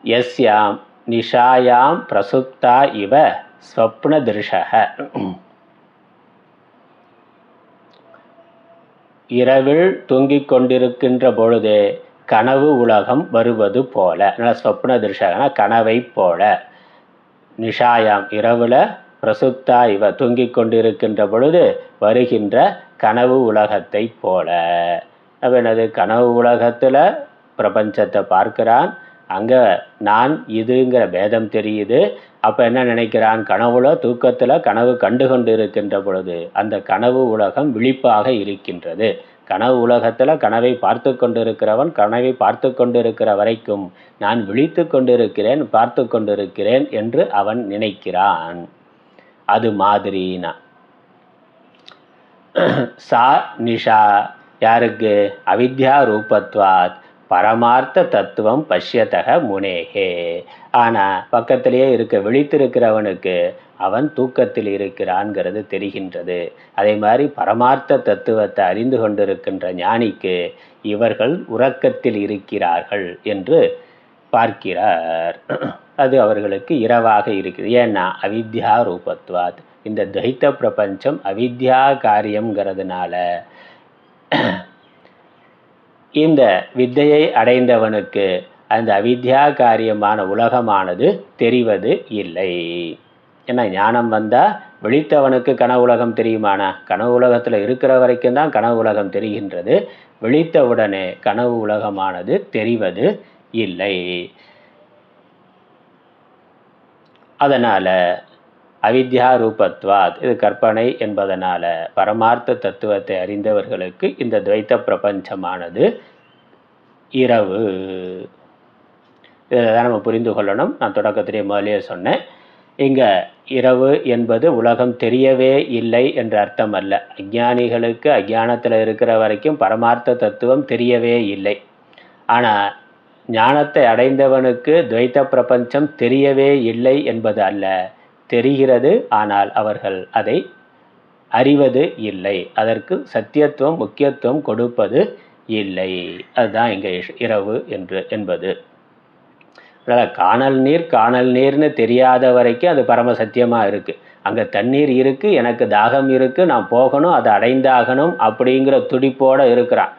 யஸ்யாம் நிஷாயாம் பிரசுப்தா இவ ஸ்வப்ன திருஷக. இரவில் தூங்கிக் கொண்டிருக்கின்ற பொழுதே கனவு உலகம் வருவது போல, ஸ்வப்ன திருஷகனா கனவை போல. நிஷாயாம் இரவுல, பிரசுப்தா இவ தூங்கிக் கொண்டிருக்கின்ற பொழுது வருகின்ற கனவு உலகத்தை போல. அப்போ என்னது, கனவு உலகத்தில் பிரபஞ்சத்தை பார்க்கிறான், அங்கே நான் இதுங்கிற பேதம் தெரியுது. அப்போ என்ன நினைக்கிறான், கனவுல தூக்கத்தில் கனவு கண்டு கொண்டு இருக்கின்ற பொழுது அந்த கனவு உலகம் விழிப்பாக இருக்கின்றது. கனவு உலகத்தில் கனவை பார்த்து கொண்டிருக்கிறவன் கனவை பார்த்து கொண்டிருக்கிற வரைக்கும் நான் விழித்து கொண்டிருக்கிறேன், பார்த்து கொண்டிருக்கிறேன் என்று அவன் நினைக்கிறான். அது மாதிரினா சா நிஷா யாருக்கு, அவித்யா ரூபத்வாத் பரமார்த்த தத்துவம் பஷ்யத்தக முனேகே. ஆனால் பக்கத்திலேயே விழித்திருக்கிறவனுக்கு அவன் தூக்கத்தில் இருக்கிறான்ங்கிறது தெரிகின்றது. அதே மாதிரி பரமார்த்த தத்துவத்தை அறிந்து கொண்டிருக்கின்ற ஞானிக்கு இவர்கள் உறக்கத்தில் இருக்கிறார்கள் என்று பார்க்கிறார். அது அவர்களுக்கு இரவாக இருக்குது. ஏன்னா அவித்யா ரூபத்வாத், இந்த துவைத்த பிரபஞ்சம் அவித்யா காரியம்ங்கிறதுனால இந்த வித்தையை அடைந்தவனுக்கு அந்த அவித்யா காரியமான உலகமானது தெரிவது இல்லை. ஏன்னா ஞானம் வந்தால் விழித்தவனுக்கு கனவு உலகம் தெரியுமானா, கனவு உலகத்தில் இருக்கிற வரைக்கும் தான் கனவு உலகம் தெரிகின்றது. விழித்தவுடனே கனவு உலகமானது தெரிவது இல்லை. அதனால் அவித்யா ரூபத்வாத், இது கற்பனை என்பதனால பரமார்த்த தத்துவத்தை அறிந்தவர்களுக்கு இந்த துவைத்த பிரபஞ்சமானது இரவு. இதை தான் நம்ம புரிந்து கொள்ளணும். நான் தொடக்கத்திலே முதலே சொன்னேன், இங்கே இரவு என்பது உலகம் தெரியவே இல்லை என்ற அர்த்தம் அல்ல. அஞ்ஞானிகளுக்கு அஞ்ஞானத்தில் இருக்கிற வரைக்கும் பரமார்த்த தத்துவம் தெரியவே இல்லை. ஆனால் ஞானத்தை அடைந்தவனுக்கு துவைத்த பிரபஞ்சம் தெரியவே இல்லை என்பது அல்ல, தெரிகிறது. ஆனால் அவர்கள் அதை அறிவது இல்லை, அதற்கு சத்தியத்துவம் முக்கியத்துவம் கொடுப்பது இல்லை. அதுதான் இங்கே இரவு என்பது. அதனால் காணல் நீர்னு தெரியாத வரைக்கும் அது பரம சத்தியமாக இருக்குது. அங்கே தண்ணீர் இருக்குது, எனக்கு தாகம் இருக்குது, நான் போகணும், அதை அடைந்தாகணும் அப்படிங்கிற துடிப்போடு இருக்கிறான்,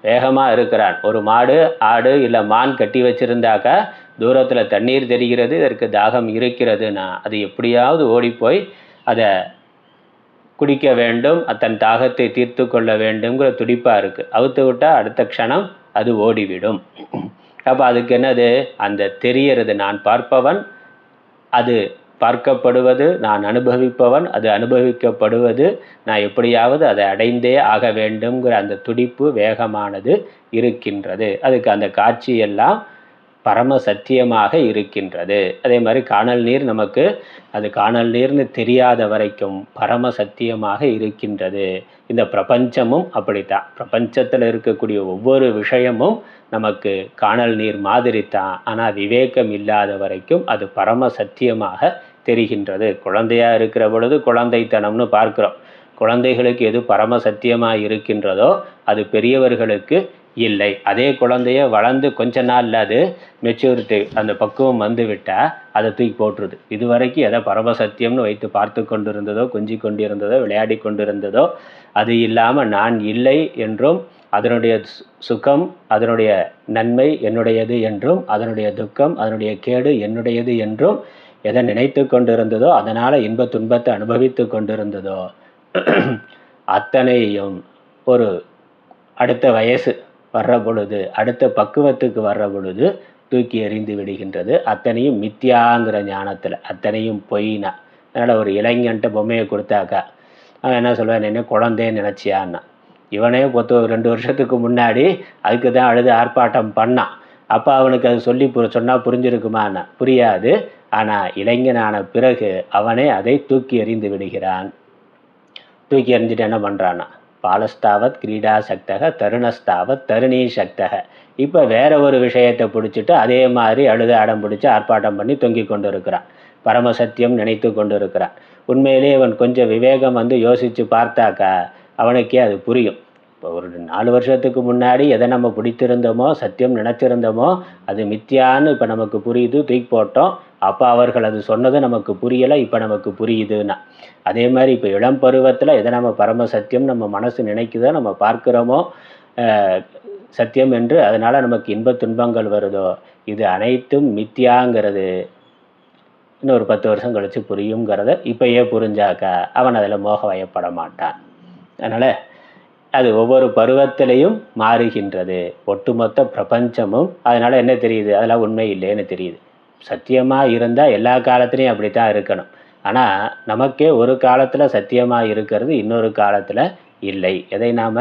வேகமாக இருக்கிறான். ஒரு மாடு ஆடு இல்லை மான் கட்டி வச்சுருந்தாக்கா தூரத்தில் தண்ணீர் தெரிகிறது, இதற்கு தாகம் இருக்கிறதுனா அது எப்படியாவது ஓடிப்போய் அதை குடிக்க வேண்டும், தன் தாகத்தை தீர்த்து கொள்ள வேண்டுங்கிற துடிப்பாக இருக்குது. அவுத்து விட்டால் அடுத்த க்ஷணம் அது ஓடிவிடும். அப்போ அதுக்கு என்னது, அந்த தெரியறது, நான் பார்ப்பவன், அது பார்க்கப்படுவது, நான் அனுபவிப்பவன், அது அனுபவிக்கப்படுவது, நான் எப்படியாவது அதை அடைந்தே ஆக வேண்டும்ங்கிற அந்த துடிப்பு வேகமானது இருக்கின்றது. அதுக்கு அந்த காட்சியெல்லாம் பரம சத்தியமாக இருக்கின்றது. அதே மாதிரி காணல் நீர் நமக்கு அது காணல் நீர்னு தெரியாத வரைக்கும் பரம சத்தியமாக இருக்கின்றது. இந்த பிரபஞ்சமும் அப்படித்தான். பிரபஞ்சத்தில் இருக்கக்கூடிய ஒவ்வொரு விஷயமும் நமக்கு காணல் நீர் மாதிரி தான். ஆனால் விவேகம் இல்லாத வரைக்கும் அது பரம சத்தியமாக தெரிகின்றது. குழந்தையாக இருக்கிற பொழுது குழந்தைத்தனம்னு பார்க்குறோம். குழந்தைகளுக்கு எது பரம சத்தியமாக இருக்கின்றதோ அது பெரியவர்களுக்கு இல்லை. அதே குழந்தைய வளர்ந்து கொஞ்ச நாளில் அது மெச்சூரிட்டி, அந்த பக்குவம் வந்து விட்டால் அதை தூக்கி போட்டுருது. இதுவரைக்கும் எதை பரமசத்தியம்னு வைத்து பார்த்து கொண்டிருந்ததோ, கொஞ்சி கொண்டிருந்ததோ, விளையாடி கொண்டிருந்ததோ, அது இல்லாமல் நான் இல்லை என்றும், அதனுடைய சுகம் அதனுடைய நன்மை என்னுடையது என்றும், அதனுடைய துக்கம் அதனுடைய கேடு என்னுடையது என்றும் எதை நினைத்து கொண்டிருந்ததோ, அதனால் இன்ப துன்பத்தை அனுபவித்து கொண்டிருந்ததோ அத்தனையும் ஒரு அடுத்த வயசு வர்ற பொழுது, அடுத்த பக்குவத்துக்கு வர்ற பொழுது தூக்கி எறிந்து விடுகின்றது. அத்தனையும் மித்தியாங்கிற ஞானத்தில், அத்தனையும் பொய்னா. அதனால் ஒரு இளைஞன்ட்ட பொம்மையை கொடுத்தாக்கா அவன் என்ன சொல்லுவான், என்ன குழந்தைன்னு நினச்சியான்னா. இவனே 2 வருஷத்துக்கு முன்னாடி அதுக்கு தான் அழுது ஆர்ப்பாட்டம் பண்ணான். அப்போ அவனுக்கு அது சொல்லி சொன்னால் புரிஞ்சிருக்குமான்னா புரியாது. ஆனால் இளைஞனான பிறகு அவனே அதை தூக்கி எறிந்து விடுகிறான். தூக்கி எறிஞ்சிட்டு என்ன பண்ணுறான்னா, பாலஸ்தாவத் கிரீடா சக்தக தருணஸ்தாவத் தருணீ சக்தக. இப்போ வேற ஒரு விஷயத்தை பிடிச்சிட்டு அதே மாதிரி அழுது அடம் பிடிச்சி ஆர்ப்பாட்டம் பண்ணி தொங்கி கொண்டு இருக்கிறான். பரமசத்தியம் நினைத்து கொண்டு இருக்கிறான். உண்மையிலே அவன் கொஞ்சம் விவேகம் வந்து யோசித்து பார்த்தாக்கா அவனுக்கே அது புரியும். இப்போ ஒரு 4 வருஷத்துக்கு முன்னாடி எதை நம்ம பிடித்திருந்தோமோ, சத்தியம் நினச்சிருந்தோமோ, அது மித்தியான்னு இப்போ நமக்கு புரியுது, தூக்கி போட்டோம். அப்போ அவர்கள் அது சொன்னது நமக்கு புரியலை, இப்போ நமக்கு புரியுதுன்னா. அதே மாதிரி இப்போ இளம் பருவத்தில் எதை நம்ம பரம சத்தியம் நம்ம மனசு நினைக்குதோ, நம்ம பார்க்குறோமோ சத்தியம் என்று, அதனால் நமக்கு இன்ப துன்பங்கள் வருதோ, இது அனைத்தும் மித்தியாங்கிறது இன்னொரு 10 வருஷம் கழித்து புரியுங்கிறத இப்போயே புரிஞ்சாக்கா அவன் அதில் மோக வயப்பட மாட்டான். அதனால் அது ஒவ்வொரு பருவத்திலையும் மாறுகின்றது ஒட்டுமொத்த பிரபஞ்சமும். அதனால் என்ன தெரியுது? அதெல்லாம் உண்மை இல்லைன்னு தெரியுது. சத்தியமாக இருந்தால் எல்லா காலத்துலேயும் அப்படி தான் இருக்கணும். ஆனால் நமக்கே ஒரு காலத்தில் சத்தியமாக இருக்கிறது, இன்னொரு காலத்தில் இல்லை. எதை நாம்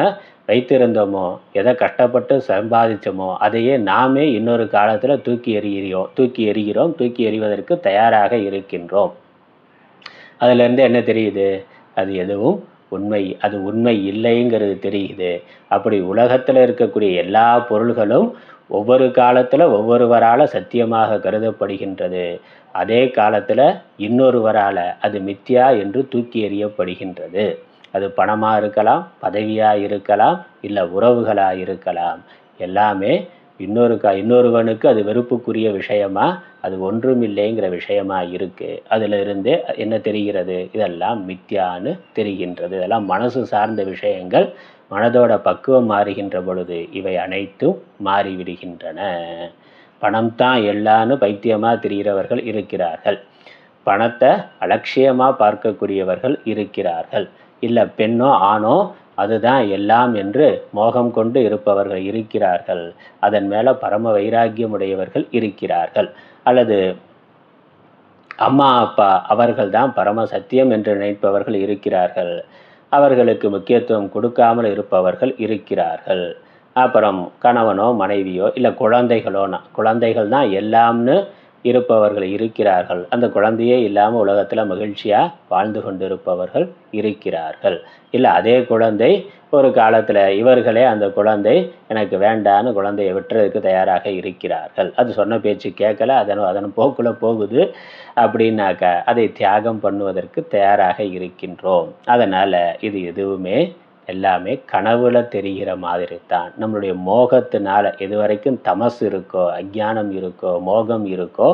வைத்திருந்தோமோ, எதை கஷ்டப்பட்டு சம்பாதிச்சோமோ, அதையே நாமே இன்னொரு காலத்தில் தூக்கி எறிகிறோம், தூக்கி எறிவதற்கு தயாராக இருக்கின்றோம். அதிலிருந்து என்ன தெரியுது? அது எதுவும் அது உண்மை இல்லைங்கிறது தெரியுது. அப்படி உலகத்தில் இருக்கக்கூடிய எல்லா பொருள்களும் ஒவ்வொரு காலத்தில் ஒவ்வொருவரால் சத்தியமாக கருதப்படுகின்றது. அதே காலத்தில் இன்னொருவரால் அது மித்யா என்று தூக்கி எறியப்படுகின்றது. அது பணமாக இருக்கலாம், பதிவியாக இருக்கலாம், இல்லை உறவுகளாக இருக்கலாம். எல்லாமே இன்னொருவனுக்கு அது வெறுப்புக்குரிய விஷயமா, அது ஒன்றும் இல்லைங்கிற விஷயமா இருக்கு. அதுல இருந்தே என்ன தெரிகிறது? இதெல்லாம் மித்யான்னு தெரிகின்றது. இதெல்லாம் மனசு சார்ந்த விஷயங்கள். மனதோட பக்குவம் மாறுகின்ற பொழுது இவை அனைத்தும் மாறிவிடுகின்றன. பணம் தான் எல்லான்னு பைத்தியமா தெரிகிறவர்கள் இருக்கிறார்கள். பணத்தை அலட்சியமா பார்க்கக்கூடியவர்கள் இருக்கிறார்கள். இல்லை பெண்ணோ ஆணோ அதுதான் எல்லாம் என்று மோகம் கொண்டு இருப்பவர்கள் இருக்கிறார்கள். அதன் மேலே பரம வைராக்கியம் உடையவர்கள் இருக்கிறார்கள். அல்லது அம்மா அப்பா அவர்கள் தான் பரம சத்தியம் என்று நினைப்பவர்கள் இருக்கிறார்கள். அவர்களுக்கு முக்கியத்துவம் கொடுக்காமல் இருப்பவர்கள் இருக்கிறார்கள். அப்புறம் கணவனோ மனைவியோ இல்லை குழந்தைகள் தான் எல்லாம்னு இருப்பவர்கள் இருக்கிறார்கள். அந்த குழந்தையே இல்லாமல் உலகத்தில் மகிழ்ச்சியாக வாழ்ந்து கொண்டிருப்பவர்கள் இருக்கிறார்கள். இல்லை அதே குழந்தை ஒரு காலத்தில் இவர்களே அந்த குழந்தை எனக்கு வேண்டான்னு குழந்தையை விட்டுறதுக்கு தயாராக இருக்கிறார்கள். அது சொன்ன பேச்சு கேட்கல, அதன் போக்குல போகுது அப்படின்னாக்கா அதை தியாகம் பண்ணுவதற்கு தயாராக இருக்கின்றோம். அதனால் இது எதுவுமே எல்லாமே கனவுல தெரிகிற மாதிரி தான். நம்மளுடைய மோகத்தினால எது வரைக்கும் தமஸ் இருக்கோ, அஞ்ஞானம் இருக்கோ, மோகம் இருக்கோ,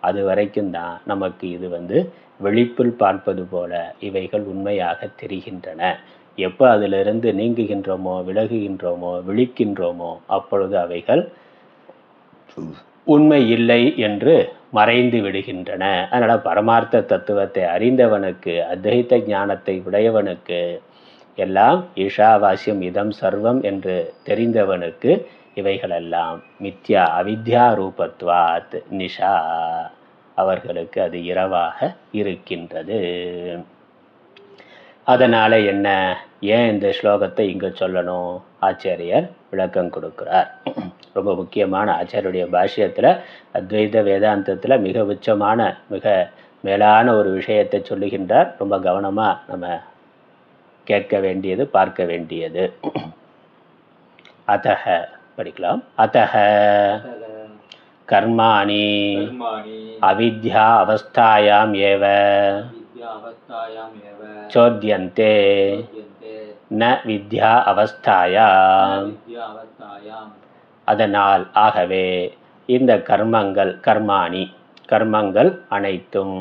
அது வரைக்கும் தான் நமக்கு இது வெளிப்பில் பார்ப்பது போல இவைகள் உண்மையாக தெரிகின்றன. எப்போ அதிலிருந்து நீங்குகின்றோமோ, விலகுகின்றோமோ, விழிக்கின்றோமோ, அப்பொழுது அவைகள் உண்மை இல்லை என்று மறைந்து விடுகின்றன. அதனால் பரமார்த்த தத்துவத்தை அறிந்தவனுக்கு, அத்வைத ஞானத்தை உடையவனுக்கு, எல்லாம் ஈஷாவாஸ்யம் இதம் சர்வம் என்று தெரிந்தவனுக்கு இவைகளெல்லாம் மித்யா அவித்யா ரூபத்வாத் நிஷா, அவர்களுக்கு அது இரவாக இருக்கின்றது. அதனால் என்ன, ஏன் இந்த ஸ்லோகத்தை இங்கே சொல்லணும்? ஆச்சாரியர் விளக்கம் கொடுக்கிறார். ரொம்ப முக்கியமான ஆச்சாரியருடைய பாஷ்யத்தில் அத்வைத வேதாந்தத்தில் மிக உச்சமான மிக மேலான ஒரு விஷயத்தை சொல்லுகின்றார். ரொம்ப கவனமாக நம்ம கேட்க வேண்டியது, பார்க்க வேண்டியது. அதஹ படிக்கலாம். அதஹ கர்மாணி அவித்யா அவஸ்தாயாம் ஏவ சோத்யந்தே ந வித்யா அவஸ்தாயாம். அதனால் ஆகவே இந்த கர்மங்கள் அனைத்தும்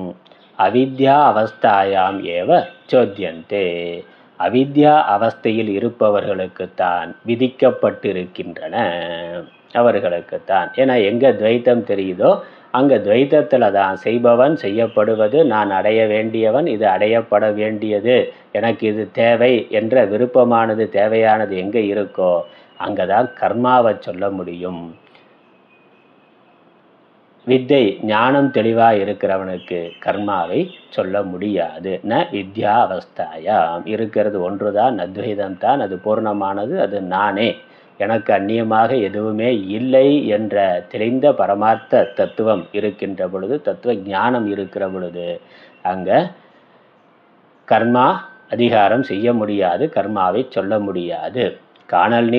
அவித்யா அவஸ்தாயாம் ஏவ சோத்யந்தே, அவித்யா அவஸ்தையில் இருப்பவர்களுக்குத்தான் விதிக்கப்பட்டிருக்கின்றன. அவர்களுக்குத்தான். ஏன்னா எங்கே துவைத்தம் தெரியுதோ அங்கே துவைத்தத்தில் தான் செய்பவன், செய்யப்படுவது, நான் அடைய வேண்டியவன், இது அடையப்பட வேண்டியது, எனக்கு இது தேவை என்ற விருப்பமானது, தேவையானது எங்கே இருக்கோ அங்கே தான் கர்மாவை சொல்ல முடியும். வித்தை ஞானம் தெளிவாக இருக்கிறவனுக்கு கர்மாவை சொல்ல முடியாது. ந வித்யா அவஸ்தாயாம். இருக்கிறது ஒன்று தான், அத்வைதம் தான், அது பூர்ணமானது, அது நானே, எனக்கு அந்நியமாக எதுவுமே இல்லை என்ற தெளிந்த பரமார்த்த தத்துவம் இருக்கின்ற பொழுது, தத்துவ ஞானம் இருக்கிற பொழுது அங்கே கர்மா அதிகாரம் செய்ய முடியாது, கர்மாவை சொல்ல முடியாது. காணல்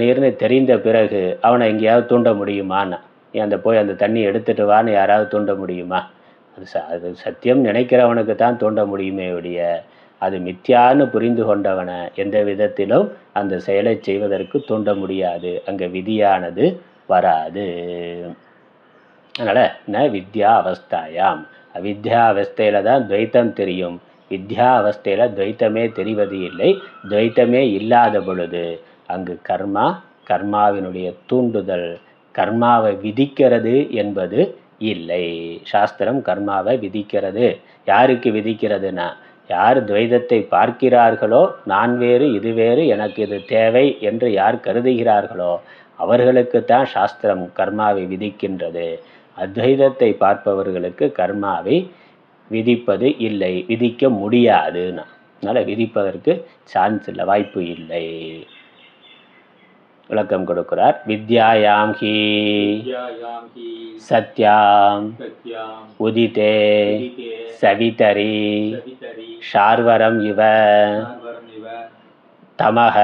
நீர்னு தெரிந்த பிறகு அவனை எங்கேயாவது தூண்ட முடியுமான்னு, அந்த போய் அந்த தண்ணி எடுத்துட்டு வான்னு யாராவது தூண்ட முடியுமா? அது சத்தியம் நினைக்கிறவனுக்கு தான் தூண்ட முடியுமே ஒழிய அது மித்யான்னு புரிந்து கொண்டவனை எந்த விதத்திலும் அந்த செயலை செய்வதற்கு தூண்ட முடியாது. அங்கே விதியானது வராது. அதனால் ந வித்யா அவஸ்தாயாம், அவித்யா அவஸ்தையில் தான் துவைத்தம் தெரியும். வித்யா அவஸ்தையில் துவைத்தமே தெரிவது இல்லை. துவைத்தமே இல்லாத பொழுது அங்கு கர்மாவினுடைய தூண்டுதல், கர்மாவை விதிக்கிறது என்பது இல்லை. சாஸ்திரம் கர்மாவை விதிக்கிறது. யாருக்கு விதிக்கிறதுனா, யார் துவைதத்தை பார்க்கிறார்களோ, நான் வேறு இது வேறு, எனக்கு இது தேவை என்று யார் கருதுகிறார்களோ அவர்களுக்குத்தான் சாஸ்திரம் கர்மாவை விதிக்கின்றது. அத்வைதத்தை பார்ப்பவர்களுக்கு கர்மாவை விதிப்பது இல்லை, விதிக்க முடியாதுன்னா. அதனால் விதிப்பதற்கு சான்ஸ் இல்லை, வாய்ப்பு இல்லை. விளக்கம் கொடுக்கிறார். வித்யாயாம் ஹி சத்யாம் உதிதே சவிதரி ஷார்வரம் இவ தமஹ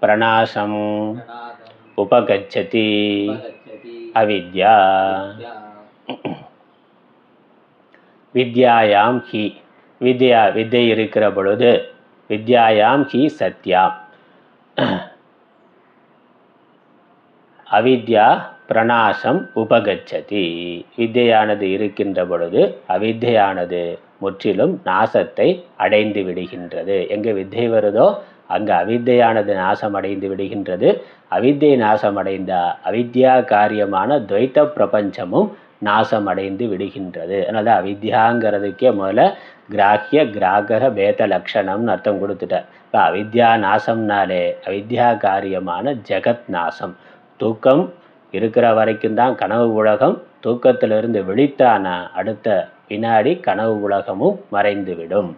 பிரணாசம் உபகச்சதி அவித்யா. வித்யாயாம் ஹி, வித்தை இருக்கிற பொழுது, வித்யாயாம் ஹி சத்யாம், அவித்யா பிரணாசம் உபகச்சதி. வித்தையானது இருக்கின்ற பொழுது அவித்தையானது முற்றிலும் நாசத்தை அடைந்து விடுகின்றது. எங்கே வித்தை வருதோ அங்கே அவித்தையானது நாசம் அடைந்து விடுகின்றது. அவித்தை நாசமடைந்தா அவித்யா காரியமான துவைத்த பிரபஞ்சமும் நாசமடைந்து விடுகின்றது. அதனால அவித்யாங்கிறதுக்கே முதல்ல கிராஹ்ய கிராகக பேத லட்சணம்னு அர்த்தம் கொடுத்துட்டார். இப்போ அவித்யா நாசம்னாலே அவித்யா காரியமான ஜெகத் நாசம். தூக்கம் இருக்கிற வரைக்கும் தான் கனவு உலகம். தூக்கத்திலிருந்து விழித்தானா அடுத்த வினாடி கனவு உலகமும் மறைந்துவிடும்.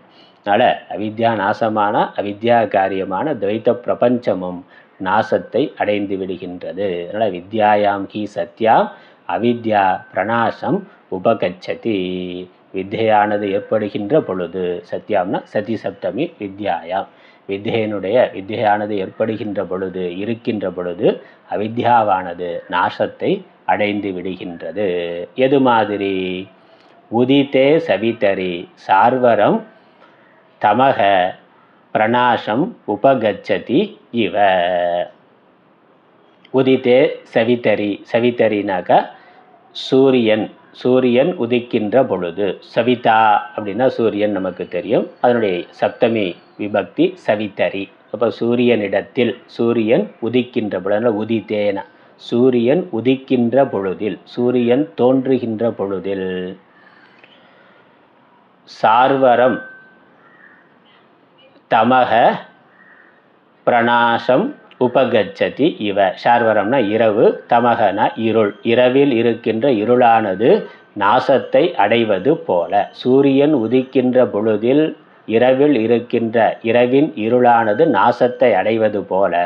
அதனால் அவித்யா நாசமான அவித்யா காரியமான துவைத்த பிரபஞ்சமும் நாசத்தை அடைந்து விடுகின்றது. அதனால் வித்யாயாம் ஹி சத்யாம் அவித்யா பிரணாசம் உபகச்சதி. வித்தையானது ஏற்படுகின்ற பொழுது, சத்யாம்னா சதி சப்தமி வித்யாயாம், வித்தையானது ஏற்படுகின்ற பொழுது, இருக்கின்ற பொழுது அவித்யாவானது நாசத்தை அடைந்து விடுகின்றது. எது மாதிரி? உதித்தே சவிதரி சார்வரம் தமக பிரணாசம் உபகச்சதி இவ. உதித்தே சவிதரி, சவிதரினாக்கா சூரியன் உதிக்கின்ற பொழுது. சவிதா அப்படின்னா சூரியன் நமக்கு தெரியும், அதனுடைய சப்தமி விபக்தி சவிதரி. அப்போ சூரியனிடத்தில், சூரியன் உதிக்கின்ற பொழுது, உதித்தேன சூரியன் உதிக்கின்ற பொழுதில், சூரியன் தோன்றுகின்ற பொழுதில், சார்வரம் தமக பிரணாசம் உபகச்சதி இவ. சார்வரம்னா இரவு, தமகனா இருள். இரவில் இருக்கின்ற இருளானது நாசத்தை அடைவது போல, சூரியன் உதிக்கின்ற பொழுதில் இரவில் இருக்கின்ற இரவின் இருளானது நாசத்தை அடைவது போல,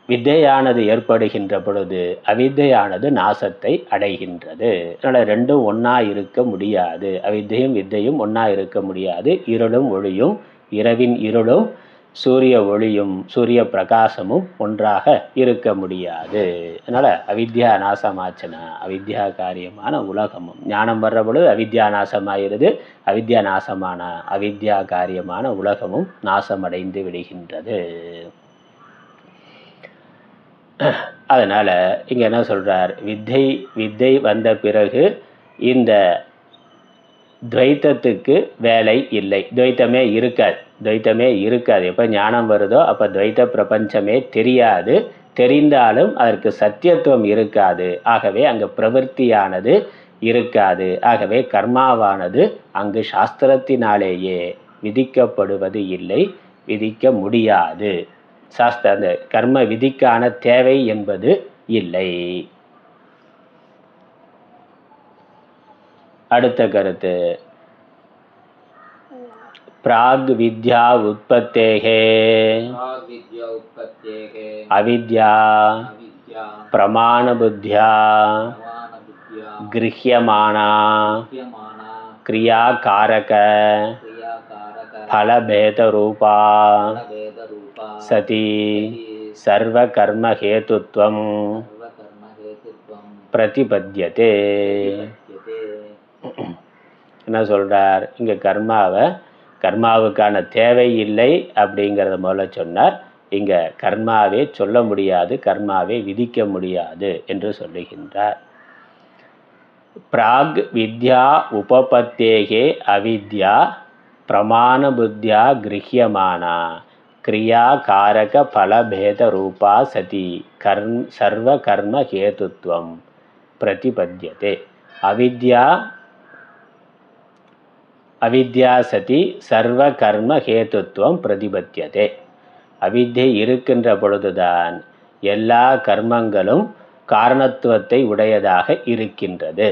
வித்தையானது ஏற்படுகின்ற பொழுது அவித்தையானது நாசத்தை அடைகின்றது. அதனால் ரெண்டும் ஒன்றா இருக்க முடியாது. அவித்தையும் வித்தையும் ஒன்றா இருக்க முடியாது. இருளும் ஒளியும், இரவின் இருளும் சூரிய ஒளியும் சூரிய பிரகாசமும் ஒன்றாக இருக்க முடியாது. அதனால் அவித்யா நாசமாச்சுன்னா அவித்யா காரியமான உலகமும், ஞானம் வர்ற பொழுது அவித்யா நாசமாகிறது. அவித்யா நாசமான அவித்யா காரியமான உலகமும் நாசமடைந்து விடுகின்றது. அதனால் இங்கே என்ன சொல்கிறார்? வித்தை வந்த பிறகு இந்த துவைத்தத்துக்கு வேலை இல்லை, துவைத்தமே இருக்காது. எப்போ ஞானம் வருதோ அப்போ துவைத்த பிரபஞ்சமே தெரியாது. தெரிந்தாலும் அதற்கு சத்தியத்துவம் இருக்காது. ஆகவே அங்கே பிரவൃத்தியானது இருக்காது. ஆகவே கர்மாவானது அங்கு சாஸ்திரத்தினாலேயே விதிக்கப்படுவது இல்லை, விதிக்க முடியாது. அந்த கர்ம விதிக்கான தேவை என்பது இல்லை. அடுத்த கருத்து, பிராக் வித்யா உற்பத்தேகே அவித்யா பிரமாண புத்தியா கிருஹ்யமானா கிரியா காரக பலபேத ரூபா சதி சர்வ கர்ம ஹேதுத்வம் பிரதிபத்யதே. என்ன சொல்கிறார், இங்கே கர்மாவுக்கான தேவை இல்லை அப்படிங்கிறத முதல்ல சொன்னார். இங்கே கர்மாவே சொல்ல முடியாது, கர்மாவே விதிக்க முடியாது என்று சொல்லுகின்றார். பிராக் வித்யா உபபத்தேகே அவித்யா பிரமாண புத்தியா கிரஹியமானா கிரியா காரக பலபேத ரூபா சதி சர்வ கர்ம ஹேதுத்வம் பிரதிபத்யதே. அவித்யா சதி சர்வ கர்ம ஹேதுத்வம் பிரதிபத்தியதே. அவித்யை இருக்கின்ற பொழுதுதான் எல்லா கர்மங்களும் காரணத்துவத்தை உடையதாக இருக்கின்றது.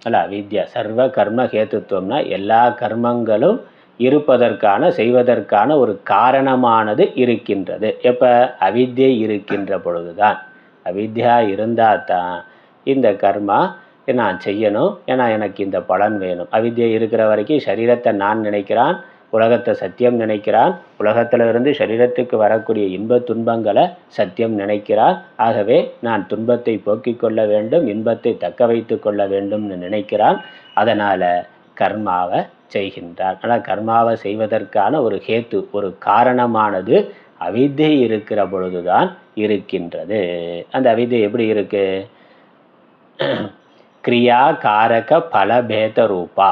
அல்ல, அவித்யா சர்வ கர்ம ஹேதுத்துவம்னா எல்லா கர்மங்களும் இருப்பதற்கான செய்வதற்கான ஒரு காரணமானது இருக்கின்றது. எப்போ? அவித்யை இருக்கின்ற பொழுதுதான். அவித்யா இருந்தால் தான் இந்த கர்மா நான் செய்யணும், ஏன்னா எனக்கு இந்த பலன் வேணும். அவித்யை இருக்கிற வரைக்கும் சரீரத்தை நான் நினைக்கிறான், உலகத்தை சத்தியம் நினைக்கிறான், உலகத்தில் இருந்து சரீரத்துக்கு வரக்கூடிய இன்ப துன்பங்களை சத்தியம் நினைக்கிறான். ஆகவே நான் துன்பத்தை போக்கிக் கொள்ள வேண்டும், இன்பத்தை தக்க வைத்து கொள்ள வேண்டும்னு நினைக்கிறான். அதனால் கர்மாவை செய்கின்றான். ஆனால் கர்மாவை செய்வதற்கான ஒரு ஹேத்து, ஒரு காரணமானது அவித்யை இருக்கிற பொழுதுதான் இருக்கின்றது. அந்த அவித்யை எப்படி இருக்கு? கிரியா காரக பலபேத ரூபா.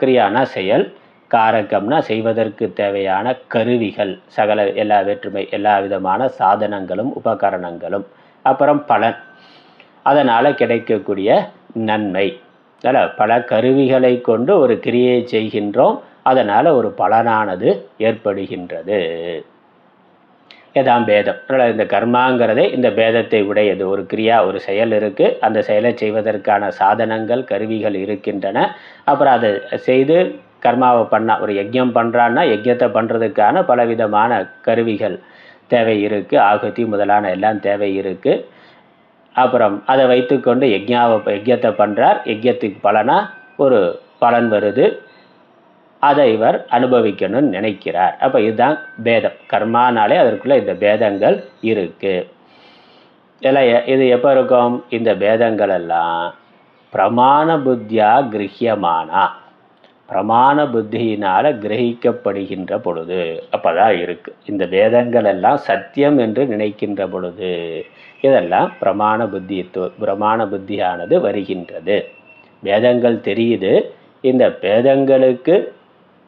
கிரியானா செயல், காரகம்னா செய்வதற்கு தேவையான கருவிகள், சகல எல்லா வேற்றுமை எல்லா விதமான சாதனங்களும் உபகரணங்களும். அப்புறம் பலன், அதனால் கிடைக்கக்கூடிய நன்மை. அதில் பல கருவிகளை கொண்டு ஒரு கிரியை செய்கின்றோம், அதனால் ஒரு பலனானது ஏற்படுகின்றது. இதான் பேதம். அதனால் இந்த கர்மாங்கிறதே இந்த பேதத்தை உடையது. ஒரு கிரியா, ஒரு செயல் இருக்குது, அந்த செயலை செய்வதற்கான சாதனங்கள் கருவிகள் இருக்கின்றன. அப்புறம் அதை செய்து கர்மாவை பண்ணால், ஒரு யஜ்யம் பண்ணுறான்னா யஜ்யத்தை பண்ணுறதுக்கான பலவிதமான கருவிகள் தேவை இருக்குது, ஆகுதி முதலான எல்லாம் தேவை இருக்குது. அப்புறம் அதை வைத்துக்கொண்டு யஜ்யத்தை பண்ணுறார், யஜ்யத்துக்கு பலனாக ஒரு பலன் வருது, அதை இவர் அனுபவிக்கணும்னு நினைக்கிறார். அப்போ இதுதான் பேதம். கர்மானாலே அதற்குள்ளே இந்த பேதங்கள் இருக்குது. இதெல்லாம் இது எப்போ இருக்கும்? இந்த பேதங்கள் எல்லாம் பிரமாண புத்தியா கிரஹியமானா, பிரமாண புத்தியினால் கிரகிக்கப்படுகின்ற பொழுது அப்போ தான் இருக்குது. இந்த பேதங்கள் எல்லாம் சத்தியம் என்று நினைக்கின்ற பொழுது இதெல்லாம் பிரமாண புத்தியானது வருகின்றது. பேதங்கள் தெரியுது, இந்த பேதங்களுக்கு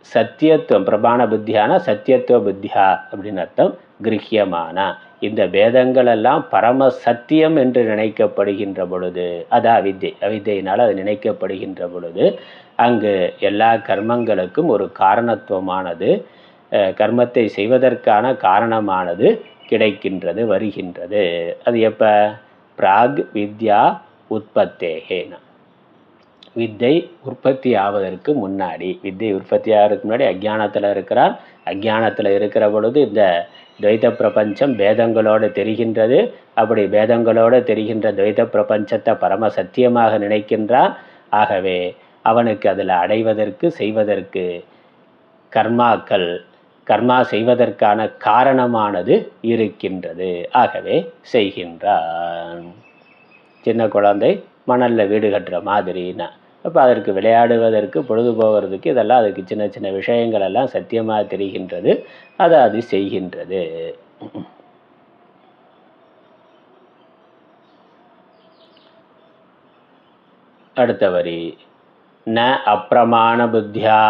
சத்தியத்துவம், பிரமாண புத்தியான சத்தியத்துவ புத்தியா அப்படின்னு அர்த்தம். கிரஹியமான இந்த பேதங்கள் எல்லாம் பரம சத்தியம் என்று நினைக்கப்படுகின்ற பொழுது அதான் அவித்யினால் அது நினைக்கப்படுகின்ற பொழுது அங்கு எல்லா கர்மங்களுக்கும் ஒரு காரணத்துவமானது, கர்மத்தை செய்வதற்கான காரணமானது கிடைக்கின்றது, வருகின்றது. அது எப்போ? பிராக் வித்யா உற்பத்தேகேனா, வித்தை உற்பத்தி ஆவதற்கு முன்னாடி. வித்தை உற்பத்தி ஆகிறதுக்கு முன்னாடி அஜ்ஞானத்தில் இருக்கிறான். அஜ்ஞானத்தில் இருக்கிற பொழுது இந்த துவைத பிரபஞ்சம் பேதங்களோடு தெரிகின்றது. அப்படி பேதங்களோடு தெரிகின்ற துவைத பிரபஞ்சத்தை பரம சத்தியமாக நினைக்கின்றான். ஆகவே அவனுக்கு அதில் அடைவதற்கு செய்வதற்கு கர்மா செய்வதற்கான காரணமானது இருக்கின்றது. ஆகவே செய்கின்றான். சின்ன குழந்தை மணலில் வீடு கட்டுற மாதிரின்னா, அப்போ அதற்கு விளையாடுவதற்கு பொழுது போகிறதுக்கு இதெல்லாம் அதுக்கு சின்ன சின்ன விஷயங்கள் எல்லாம் சத்தியமாக தெரிகின்றது, அதை அது செய்கின்றது. அடுத்த வரி, ந அப்பிரமாண புத்தியா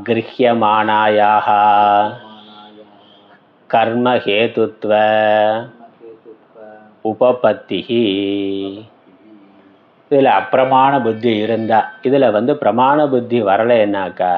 கிரஹ்யமானாயாக கர்ம ஹேதுத்வ உபபத்திஹி. இதில் அப்பிரமாண புத்தி இருந்தால், இதில் பிரமாண புத்தி வரலைன்னாக்கா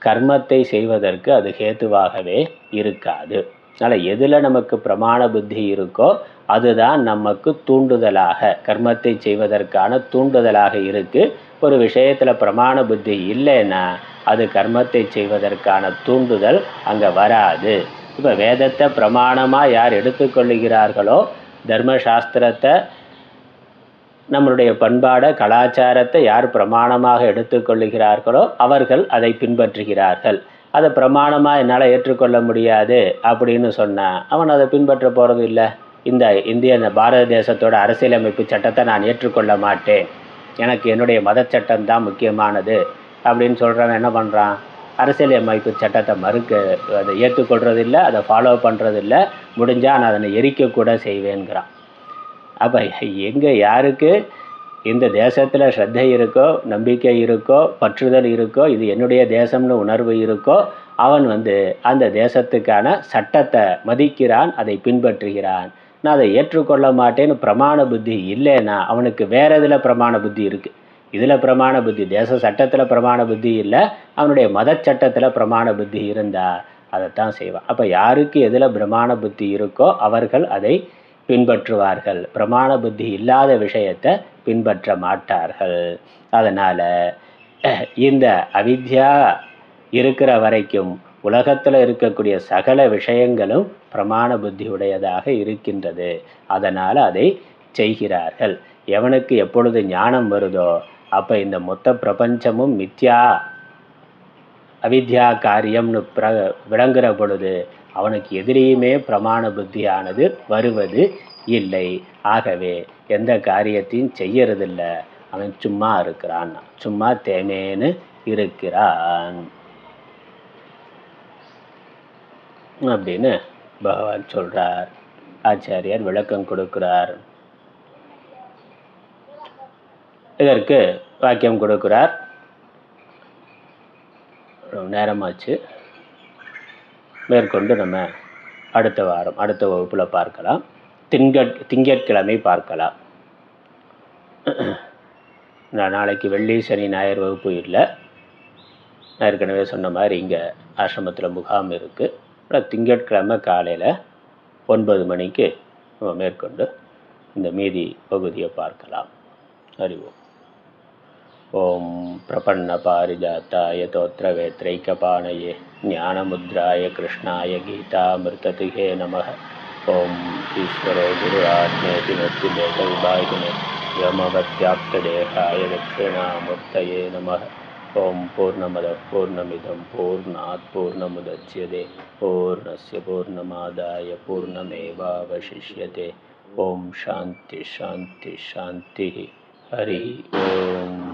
கர்மத்தை செய்வதற்கு அது ஹேத்துவாகவே இருக்காது. அதனால் எதில் நமக்கு பிரமாண புத்தி இருக்கோ அதுதான் நமக்கு தூண்டுதலாக, கர்மத்தை செய்வதற்கான தூண்டுதலாக இருக்குது. ஒரு விஷயத்தில் பிரமாண புத்தி இல்லைன்னா அது கர்மத்தை செய்வதற்கான தூண்டுதல் அங்கே வராது. இப்போ வேதத்தை பிரமாணமாக யார் எடுத்துக்கொள்ளுகிறார்களோ, தர்மசாஸ்திரத்தை, நம்மளுடைய பண்பாடை கலாச்சாரத்தை யார் பிரமாணமாக எடுத்துக்கொள்ளுகிறார்களோ அவர்கள் அதை பின்பற்றுகிறார்கள். அதை பிரமாணமாக என்னால் ஏற்றுக்கொள்ள முடியாது அப்படின்னு சொன்னால் அவன் அதை பின்பற்ற போகிறது இல்லை. இந்த பாரத தேசத்தோட அரசியலமைப்பு சட்டத்தை நான் ஏற்றுக்கொள்ள மாட்டேன் எனக்கு என்னுடைய மத சட்டம் தான் முக்கியமானது அப்படின்னு சொல்கிறவன் என்ன பண்ணுறான்? அரசியல் அமைப்பு சட்டத்தை அதை ஏற்றுக்கொள்றதில்லை, அதை ஃபாலோ பண்ணுறதில்லை, முடிஞ்சால் நான் அதனை எரிக்கக்கூட செய்வேங்கிறான். அப்போ எங்கே யாருக்கு இந்த தேசத்தில் ஸ்ரத்தை இருக்கோ, நம்பிக்கை இருக்கோ, பற்றுதல் இருக்கோ, இது என்னுடைய தேசம்னு உணர்வு இருக்கோ, அவன் அந்த தேசத்துக்கான சட்டத்தை மதிக்கிறான், அதை பின்பற்றுகிறான். நான் அதை ஏற்றுக்கொள்ள மாட்டேன்னு பிரமாண புத்தி இல்லைன்னா அவனுக்கு வேற இதில் பிரமாண புத்தி இருக்குது. இதில் பிரமாண புத்தி, தேச சட்டத்தில் பிரமாண புத்தி இல்லை, அவனுடைய மத சட்டத்தில் பிரமாண புத்தி இருந்தால் அதைத்தான் செய்வான். அப்போ யாருக்கு எதில் பிரமாண புத்தி இருக்கோ அவர்கள் அதை பின்பற்றுவார்கள். பிரமாண புத்தி இல்லாத விஷயத்தை பின்பற்ற மாட்டார்கள். அதனால் இந்த அவித்யா இருக்கிற வரைக்கும் உலகத்தில் இருக்கக்கூடிய சகல விஷயங்களும் பிரமாண புத்தி உடையதாக இருக்கின்றது. அதனால் அதை செய்கிறார்கள். எவனுக்கு எப்பொழுது ஞானம் வருதோ அப்போ இந்த மொத்த பிரபஞ்சமும் மித்யா அவித்யா காரியம்னு விளங்குற பொழுது அவனுக்கு எதிரியுமே பிரமாண புத்தியானது வருவது இல்லை. ஆகவே எந்த காரியத்தையும் செய்யறதில்லை, அவன் சும்மா இருக்கிறான், சும்மா தேமேன்னு இருக்கிறான் அப்படின்னு பகவான் சொல்றார். ஆச்சாரியார் விளக்கம் கொடுக்கிறார். இதற்கு வாக்கியம் கொடுக்கிறார். நேரமாச்சு, மேற்கொண்டு நம்ம அடுத்த வாரம் அடுத்த வகுப்பில் பார்க்கலாம். திங்கட்கிழமை பார்க்கலாம். நாளைக்கு வெள்ளி சனி ஞாயிறு வகுப்பு இல்லை. நான் ஏற்கனவே சொன்ன மாதிரி இங்கே ஆசிரமத்தில் முகாம் இருக்குது. திங்கட்கிழமை காலையில் 9 மணிக்கு மேற்கொண்டு இந்த மீதி பகுதியை பார்க்கலாம். அறிவோம். ஓம் பிரபன்ன பாரிஜாத்தாய தோத்ரவேத்ரைக்கபாணயே ஞானமுத்ராய கிருஷ்ணாய கீதாமிருததிகே நமः. ஓம் ஈஸ்வரோ குரு ஆத்மேதி மத்தியேக விபாகினே வ்யோமவத்யாப்ததேகாய தட்சிணாமூர்த்தயே நமः. ஓம் பூர்ணமதః பூர்ணமிதம் பூர்ணாத் பூர்ணமுதச்யதே பூர்ணஸ்ய பூர்ணமாதாய பூர்ணமேவாவசிஷ்யதே. ஓம் சாந்தி சாந்தி சாந்தி. ஹரி ஓம்.